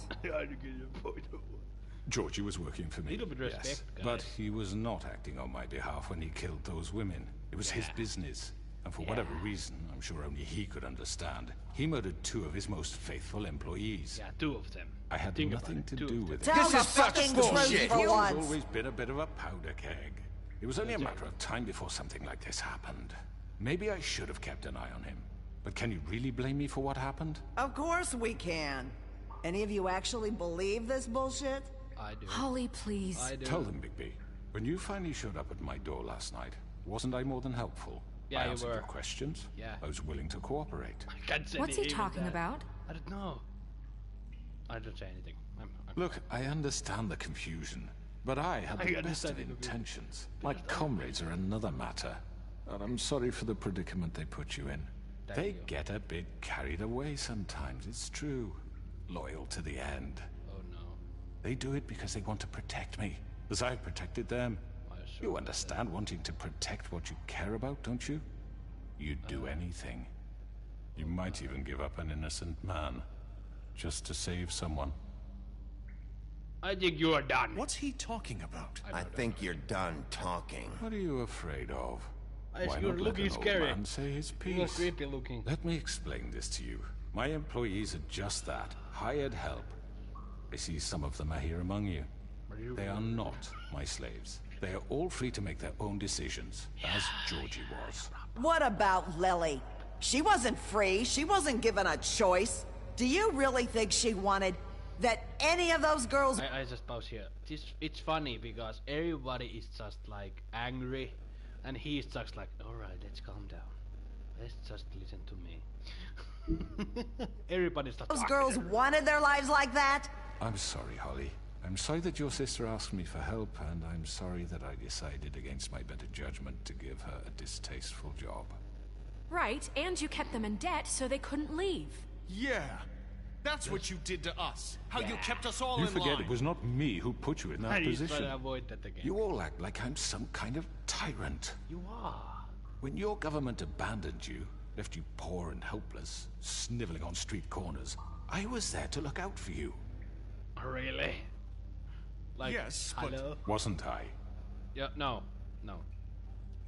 Speaker 8: Georgie was working for me,
Speaker 1: Little bit respect,
Speaker 8: yes.
Speaker 1: guys.
Speaker 8: But he was not acting on my behalf when he killed those women. It was his business. And for whatever reason, I'm sure only he could understand, he murdered 2 of his most faithful employees.
Speaker 1: Yeah, 2 of them.
Speaker 8: I had
Speaker 1: Think about
Speaker 8: nothing
Speaker 1: it,
Speaker 8: to
Speaker 1: 2
Speaker 8: do
Speaker 1: of
Speaker 8: with it.
Speaker 1: them.
Speaker 14: Tell
Speaker 13: This
Speaker 14: the
Speaker 13: is such
Speaker 14: fucking
Speaker 13: bullshit.
Speaker 14: truth for
Speaker 8: He's
Speaker 14: once.
Speaker 8: always been a bit of a powder keg. It was only a matter of time before something like this happened. Maybe I should have kept an eye on him. But can you really blame me for what happened?
Speaker 14: Of course we can. Any of you actually believe this bullshit?
Speaker 1: I do.
Speaker 2: Holly, please.
Speaker 1: I do.
Speaker 8: Tell them, Bigby. When you finally showed up at my door last night, wasn't I more than helpful?
Speaker 1: Yeah,
Speaker 8: I
Speaker 1: you
Speaker 8: answered
Speaker 1: were.
Speaker 8: your questions.
Speaker 1: Yeah.
Speaker 8: I was willing to cooperate.
Speaker 1: I can't say
Speaker 2: What's he
Speaker 1: even
Speaker 2: talking
Speaker 1: that.
Speaker 2: about?
Speaker 1: I don't know. I don't say anything. I'm
Speaker 8: Look, I understand the confusion, but I had
Speaker 1: I
Speaker 8: the best
Speaker 1: understand
Speaker 8: of
Speaker 1: the confusion.
Speaker 8: intentions. My comrades are another matter. And I'm sorry for the predicament they put you in. They get a bit carried away sometimes, it's true. Loyal to the end.
Speaker 1: Oh no.
Speaker 8: They do it because they want to protect me, as I've protected them. You understand wanting to protect what you care about, don't you? You'd do anything. You might even give up an innocent man, just to save someone.
Speaker 1: I think you are done.
Speaker 15: What's he talking about?
Speaker 3: I think you're done talking.
Speaker 8: What are you afraid of? Why
Speaker 1: You're
Speaker 8: not let
Speaker 1: looking
Speaker 8: an old
Speaker 1: scary.
Speaker 8: man say his
Speaker 1: You're
Speaker 8: piece?
Speaker 1: creepy looking.
Speaker 8: Let me explain this to you. My employees are just that, hired help. I see some of them are here among you. They are not my slaves. They are all free to make their own decisions, as Georgie was.
Speaker 14: What about Lily? She wasn't free. She wasn't given a choice. Do you really think she wanted that any of those girls...
Speaker 1: I just pause here. It's funny because everybody is just like angry, and he's just like, alright, let's calm down. Let's just listen to me. Everybody's the
Speaker 14: Those
Speaker 1: doctor.
Speaker 14: girls wanted their lives like that?
Speaker 8: I'm sorry, Holly. I'm sorry that your sister asked me for help, and I'm sorry that I decided against my better judgment to give her a distasteful job.
Speaker 2: Right, and you kept them in debt so they couldn't leave.
Speaker 11: Yeah. That's what you did to us. How you kept us all
Speaker 8: You
Speaker 11: in
Speaker 8: forget
Speaker 11: line.
Speaker 8: it was not me who put you in that
Speaker 1: I try
Speaker 8: position.
Speaker 1: to avoid that again.
Speaker 8: You all act like I'm some kind of tyrant.
Speaker 1: You are.
Speaker 8: When your government abandoned you, left you poor and helpless, sniveling on street corners, I was there to look out for you.
Speaker 1: Really? Like,
Speaker 11: yes, but...
Speaker 1: hello?
Speaker 8: Wasn't I?
Speaker 1: Yeah, no.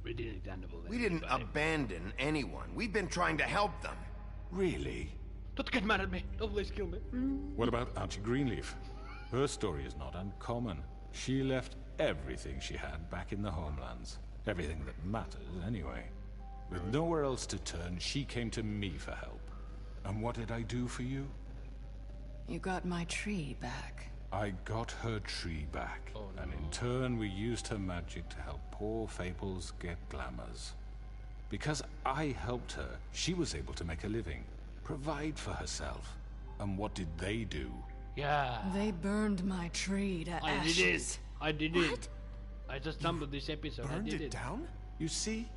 Speaker 1: We didn't
Speaker 3: We didn't abandon anyone. We've been trying to help them.
Speaker 8: Really?
Speaker 1: Don't get mad at me. Don't please kill me.
Speaker 8: What about Auntie Greenleaf? Her story is not uncommon. She left everything she had back in the homelands. Everything that matters, anyway. With nowhere else to turn, she came to me for help. And what did I do for you?
Speaker 5: You got my tree back.
Speaker 8: I got her tree back, and in turn we used her magic to help poor Fables get glamours. Because I helped her, she was able to make a living, provide for herself. And what did they do?
Speaker 1: Yeah.
Speaker 5: They burned my tree to ashes.
Speaker 1: I did it. I just stumbled this episode.
Speaker 15: Burned
Speaker 1: I did
Speaker 15: it down?
Speaker 8: You see?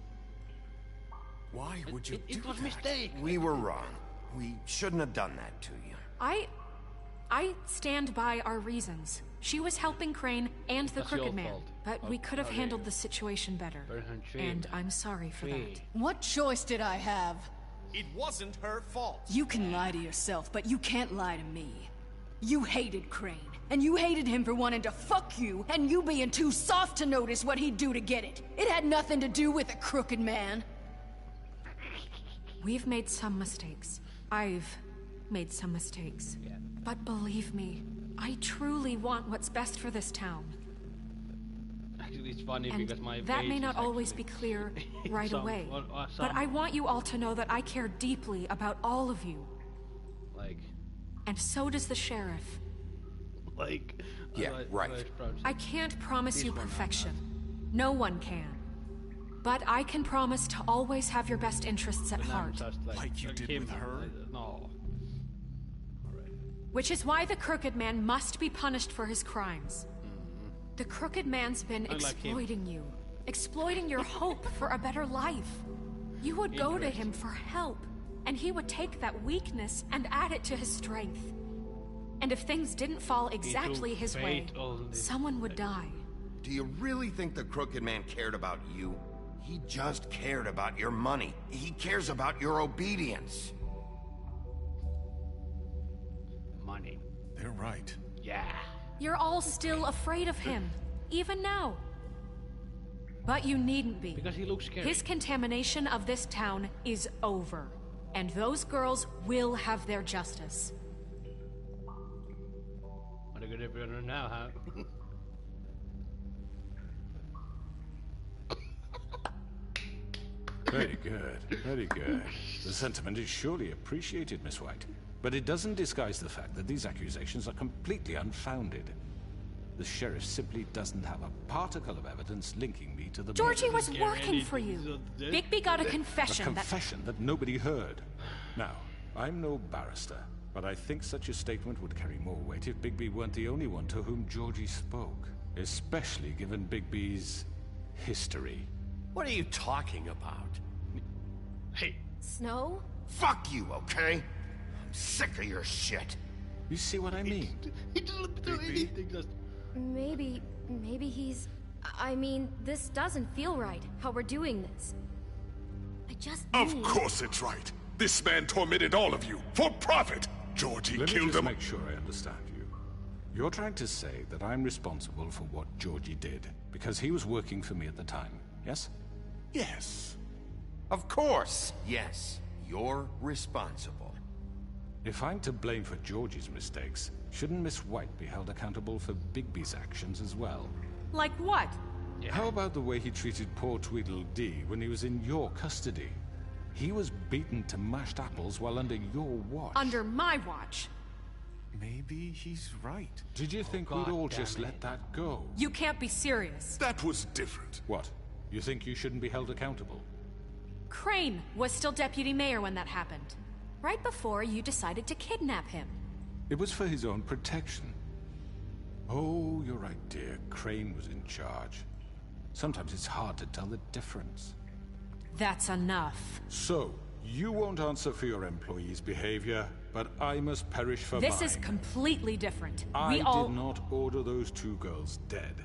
Speaker 15: Why would you do
Speaker 1: It was
Speaker 15: that?
Speaker 1: a mistake.
Speaker 3: We were wrong. We shouldn't have done that to you.
Speaker 2: I stand by our reasons. She was helping Crane and the
Speaker 1: That's your
Speaker 2: Crooked Man,
Speaker 1: fault.
Speaker 2: but we could have handled the situation better.
Speaker 1: Burn her tree.
Speaker 2: And I'm sorry for that.
Speaker 5: What choice did I have?
Speaker 11: It wasn't her fault.
Speaker 5: You can lie to yourself, but you can't lie to me. You hated Crane, and you hated him for wanting to fuck you, and you being too soft to notice what he'd do to get it. It had nothing to do with a Crooked Man.
Speaker 2: We've made some mistakes. I've made some mistakes.
Speaker 1: Yeah.
Speaker 2: But believe me, I truly want what's best for this town.
Speaker 1: Actually, it's funny
Speaker 2: And
Speaker 1: because my
Speaker 2: that
Speaker 1: face
Speaker 2: may
Speaker 1: is
Speaker 2: not always
Speaker 1: actually-
Speaker 2: be clear right
Speaker 1: Some-
Speaker 2: away.
Speaker 1: or
Speaker 2: But
Speaker 1: some-
Speaker 2: I want you all to know that I care deeply about all of you.
Speaker 1: Like...
Speaker 2: And so does the sheriff.
Speaker 1: Like...
Speaker 3: Yeah, right.
Speaker 2: I can't promise
Speaker 1: This
Speaker 2: you
Speaker 1: one,
Speaker 2: perfection. No one can. But I can promise to always have your best interests at
Speaker 1: But I'm
Speaker 2: heart.
Speaker 1: just
Speaker 15: Like you did
Speaker 1: him.
Speaker 15: with her?
Speaker 1: No.
Speaker 2: Which is why the Crooked Man must be punished for his crimes. The Crooked Man's been
Speaker 1: I like him.
Speaker 2: exploiting you. Exploiting your hope for a better life. You would go to him for help, and he would take that weakness and add it to his strength. And if things didn't fall exactly his way, someone would die.
Speaker 3: Do you really think the Crooked Man cared about you? He just cared about your money. He cares about your obedience.
Speaker 1: Money.
Speaker 15: They're right.
Speaker 1: Yeah.
Speaker 2: You're all still afraid of him, even now. But you needn't be.
Speaker 1: Because he looks scary.
Speaker 2: His contamination of this town is over. And those girls will have their justice.
Speaker 1: What are you gonna do now, huh?
Speaker 8: Very good, very good. The sentiment is surely appreciated, Miss White. But it doesn't disguise the fact that these accusations are completely unfounded. The sheriff simply doesn't have a particle of evidence linking me to the
Speaker 2: Georgie
Speaker 8: murder.
Speaker 2: was working for you. Bigby got a confession
Speaker 8: A confession that nobody heard. Now, I'm no barrister, but I think such a statement would carry more weight if Bigby weren't the only one to whom Georgie spoke. Especially given Bigby's history.
Speaker 9: What are you talking about?
Speaker 1: Hey.
Speaker 4: Snow?
Speaker 3: Fuck you, okay? I'm sick of your shit.
Speaker 8: You see what I mean?
Speaker 1: He doesn't do anything, just...
Speaker 4: Maybe he's... I mean, this doesn't feel right, how we're doing this. I just
Speaker 15: Of
Speaker 4: need...
Speaker 15: course it's right. This man tormented all of you for profit. Georgie
Speaker 8: Let me
Speaker 15: killed
Speaker 8: just
Speaker 15: them.
Speaker 8: make sure I understand you. You're trying to say that I'm responsible for what Georgie did because he was working for me at the time, yes?
Speaker 15: Yes.
Speaker 3: Of course, yes. You're responsible.
Speaker 8: If I'm to blame for Georgie's mistakes, shouldn't Miss White be held accountable for Bigby's actions as well?
Speaker 2: Like what?
Speaker 8: How about the way he treated poor Tweedledee when he was in your custody? He was beaten to mashed apples while under your watch.
Speaker 2: Under my watch.
Speaker 15: Maybe he's right.
Speaker 8: Did you think we'd all just let that go?
Speaker 2: You can't be serious.
Speaker 15: That was different.
Speaker 8: What? You think you shouldn't be held accountable?
Speaker 2: Crane was still deputy mayor when that happened. right before you decided to kidnap him.
Speaker 8: It was for his own protection. Oh, you're right, dear. Crane was in charge. Sometimes it's hard to tell the difference.
Speaker 2: That's enough.
Speaker 8: So, you won't answer for your employees' behavior, but I must perish for mine.
Speaker 2: This is completely different.
Speaker 8: I did not order those two girls dead.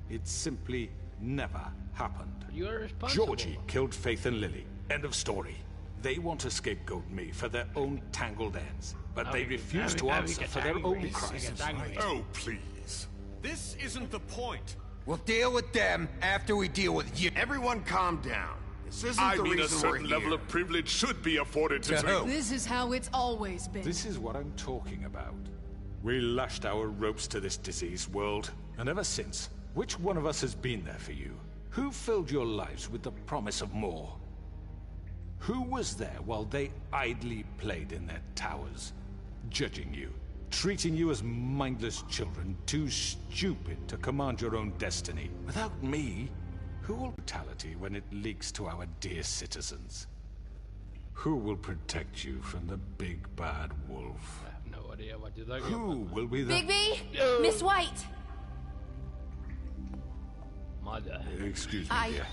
Speaker 8: It simply never happened.
Speaker 1: You're responsible.
Speaker 8: Georgie killed Faith and Lily. End of story. They want to scapegoat me for their own tangled ends, but they refuse to answer for their own crimes.
Speaker 15: Oh, please.
Speaker 11: This isn't the point.
Speaker 13: We'll deal with them after we deal with you.
Speaker 3: Everyone calm down. This isn't
Speaker 15: I
Speaker 3: the
Speaker 15: mean, a
Speaker 3: reason
Speaker 15: certain
Speaker 3: we're
Speaker 15: level
Speaker 3: here.
Speaker 15: of privilege should be afforded to
Speaker 13: who?
Speaker 5: This is how it's always been.
Speaker 8: This is what I'm talking about. We lashed our ropes to this diseased world, and ever since, which one of us has been there for you? Who filled your lives with the promise of more? Who was there while they idly played in their towers, judging you, treating you as mindless children, too stupid to command your own destiny? Without me, who will brutality when it leaks to our dear citizens? Who will protect you from the big bad wolf?
Speaker 1: I have no idea what you're talking
Speaker 8: Who
Speaker 1: about.
Speaker 8: will be the...
Speaker 2: Bigby! Miss White!
Speaker 1: Mother.
Speaker 8: Excuse me, dear.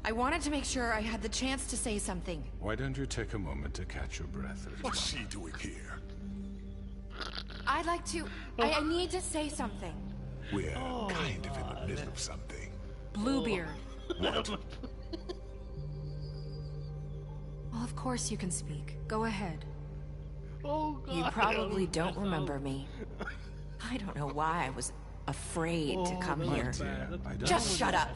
Speaker 16: I wanted to make sure I had the chance to say something.
Speaker 8: Why don't you take a moment to catch your breath?
Speaker 15: What's she doing here?
Speaker 16: I'd like to... I need to say something.
Speaker 15: We're kind of in the middle of something.
Speaker 2: Bluebeard.
Speaker 15: What?
Speaker 2: Well, of course you can speak. Go ahead.
Speaker 1: Oh, God.
Speaker 16: You probably don't remember me. I don't know why I was afraid to come here. Just shut up.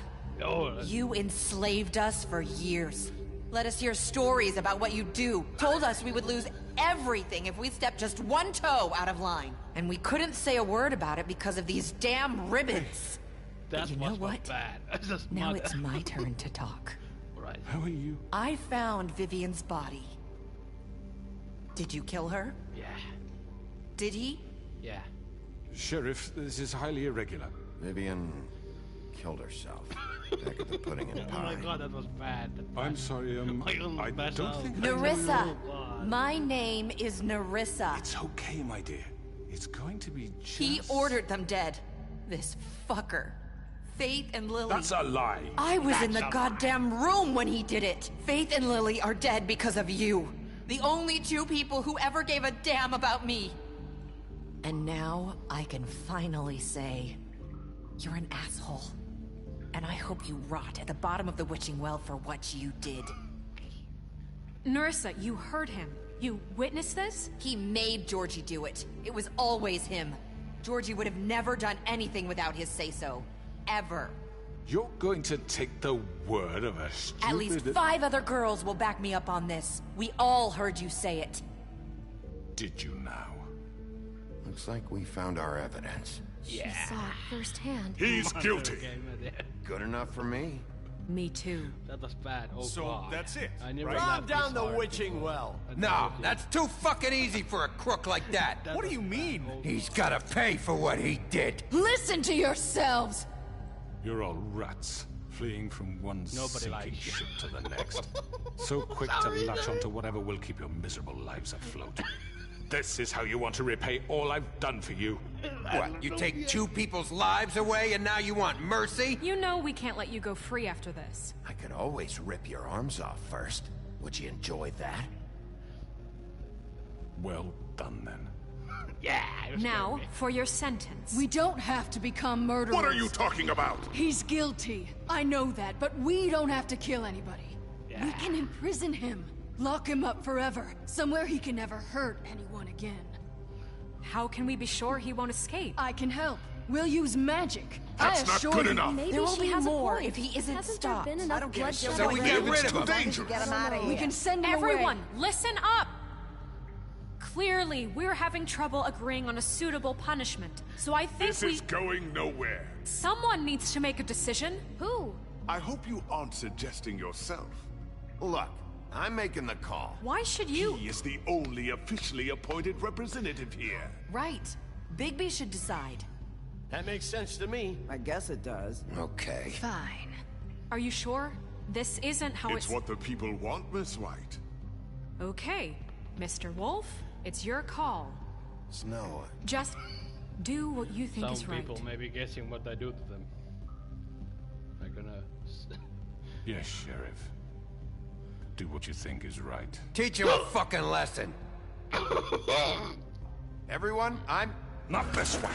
Speaker 16: You enslaved us for years. Let us hear stories about what you do. Told us we would lose everything if we stepped just one toe out of line. And we couldn't say a word about it because of these damn ribbons. But you know what?
Speaker 1: Bad.
Speaker 16: Now it's my turn to talk.
Speaker 1: Right.
Speaker 8: How are you?
Speaker 16: I found Vivian's body. Did you kill her?
Speaker 1: Yeah.
Speaker 16: Did he?
Speaker 1: Yeah.
Speaker 8: Sheriff, this is highly irregular.
Speaker 3: Vivian killed herself. Back at the pudding and
Speaker 1: Oh
Speaker 3: pie.
Speaker 1: my God, that was bad.
Speaker 8: I'm sorry, I don't think...
Speaker 16: Nerissa! My name is Nerissa.
Speaker 8: It's okay, my dear. It's going to be just...
Speaker 16: He ordered them dead. This fucker. Faith and Lily.
Speaker 8: That's a lie.
Speaker 16: I was in the goddamn room when he did it. Faith and Lily are dead because of you. The only two people who ever gave a damn about me. And now I can finally say, you're an asshole. And I hope you rot at the bottom of the witching well for what you did.
Speaker 2: Nerissa, you heard him. You witnessed this?
Speaker 16: He made Georgie do it. It was always him. Georgie would have never done anything without his say-so. Ever.
Speaker 8: You're going to take the word of a stupid...
Speaker 16: At least 5 other girls will back me up on this. We all heard you say it.
Speaker 8: Did you now?
Speaker 3: Looks like we found our evidence.
Speaker 4: Yeah. She saw it firsthand.
Speaker 15: He's guilty.
Speaker 3: Good enough for me.
Speaker 2: Me too.
Speaker 1: That was bad. Oh,
Speaker 11: So
Speaker 1: God.
Speaker 11: that's it.
Speaker 1: I never
Speaker 11: right?
Speaker 1: laughed
Speaker 9: down
Speaker 1: this
Speaker 9: the
Speaker 1: hard
Speaker 9: witching
Speaker 1: before.
Speaker 9: well.
Speaker 13: No, that's too fucking easy for a crook like that.
Speaker 11: What do you mean?
Speaker 13: He's gotta pay for what he did.
Speaker 5: Listen to yourselves!
Speaker 8: You're all rats, fleeing from one
Speaker 1: Nobody
Speaker 8: sinking
Speaker 1: likes you.
Speaker 8: ship to the next. So quick to latch onto whatever will keep your miserable lives afloat. This is how you want to repay all I've done for you.
Speaker 13: What, you take 2 people's lives away and now you want mercy?
Speaker 2: You know we can't let you go free after this.
Speaker 3: I could always rip your arms off first. Would you enjoy that?
Speaker 8: Well done, then.
Speaker 1: Yeah.
Speaker 2: Now, for your sentence.
Speaker 5: We don't have to become murderers.
Speaker 15: What are you talking about?
Speaker 5: He's guilty. I know that, but we don't have to kill anybody.
Speaker 1: Yeah.
Speaker 5: We can imprison him. Lock him up forever. Somewhere he can never hurt anyone again.
Speaker 2: How can we be sure he won't escape?
Speaker 5: I can help. We'll use magic.
Speaker 15: That's
Speaker 5: I
Speaker 15: not
Speaker 5: assure
Speaker 15: good
Speaker 5: you.
Speaker 15: enough.
Speaker 4: Maybe
Speaker 16: There will
Speaker 4: she
Speaker 16: be
Speaker 4: has a
Speaker 16: more
Speaker 4: point.
Speaker 16: if he isn't
Speaker 4: Hasn't
Speaker 16: stopped.
Speaker 4: there been enough bloodshed
Speaker 13: So we get
Speaker 4: already?
Speaker 13: rid of him.
Speaker 15: dangerous.
Speaker 14: Get him out of here.
Speaker 5: We can send him
Speaker 2: Everyone,
Speaker 5: away.
Speaker 2: listen up! Clearly, we're having trouble agreeing on a suitable punishment. So I think
Speaker 15: This is going nowhere.
Speaker 2: someone needs to make a decision.
Speaker 4: Who?
Speaker 15: I hope you aren't suggesting yourself.
Speaker 3: Look, I'm making the call.
Speaker 2: Why should you?
Speaker 15: He is the only officially appointed representative here.
Speaker 16: Right. Bigby should decide.
Speaker 9: That makes sense to me.
Speaker 14: I guess it does.
Speaker 3: Okay.
Speaker 2: Fine. Are you sure? This isn't how
Speaker 15: It's what the people want, Miss White.
Speaker 2: Okay, Mr. Wolf, it's your call.
Speaker 3: Snow.
Speaker 2: Just do what you think is right.
Speaker 1: Some people may be guessing what I do to them. I'm gonna...
Speaker 8: Yes, Sheriff. Do what you think is right.
Speaker 13: Teach him a fucking lesson.
Speaker 3: Everyone, I'm...
Speaker 8: Not this way.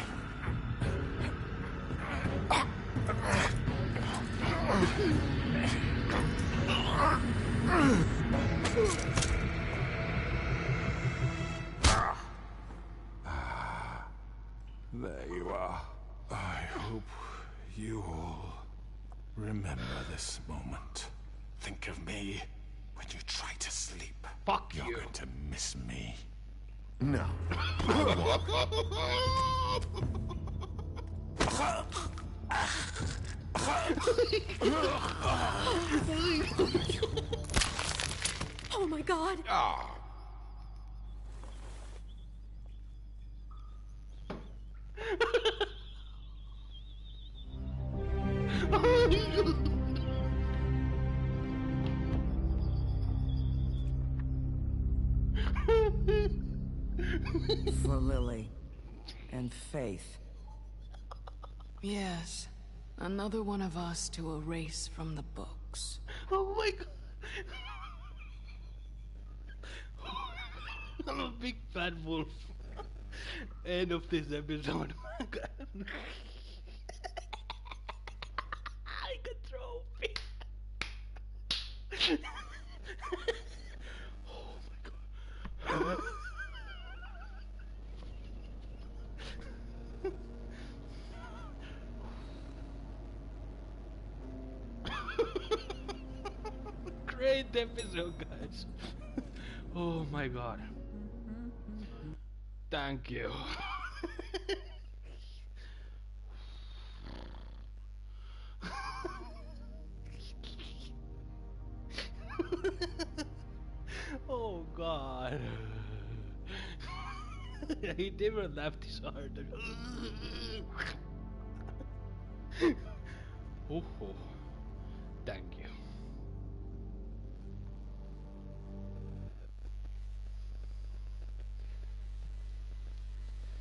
Speaker 8: There you are. I hope you all remember this moment. Think of me when you try to sleep.
Speaker 1: Fuck you.
Speaker 8: You're going to miss me.
Speaker 3: No.
Speaker 12: Oh my god!
Speaker 3: Ah.
Speaker 14: For Lily and Faith.
Speaker 5: Yes. Another one of us to erase from the books.
Speaker 1: Oh my god. I'm a big fat wolf. End of this episode. I got trophy. Oh my god. Great episode, guys. Oh my god. Thank you. Oh god. He never left his heart. Oh, thank you.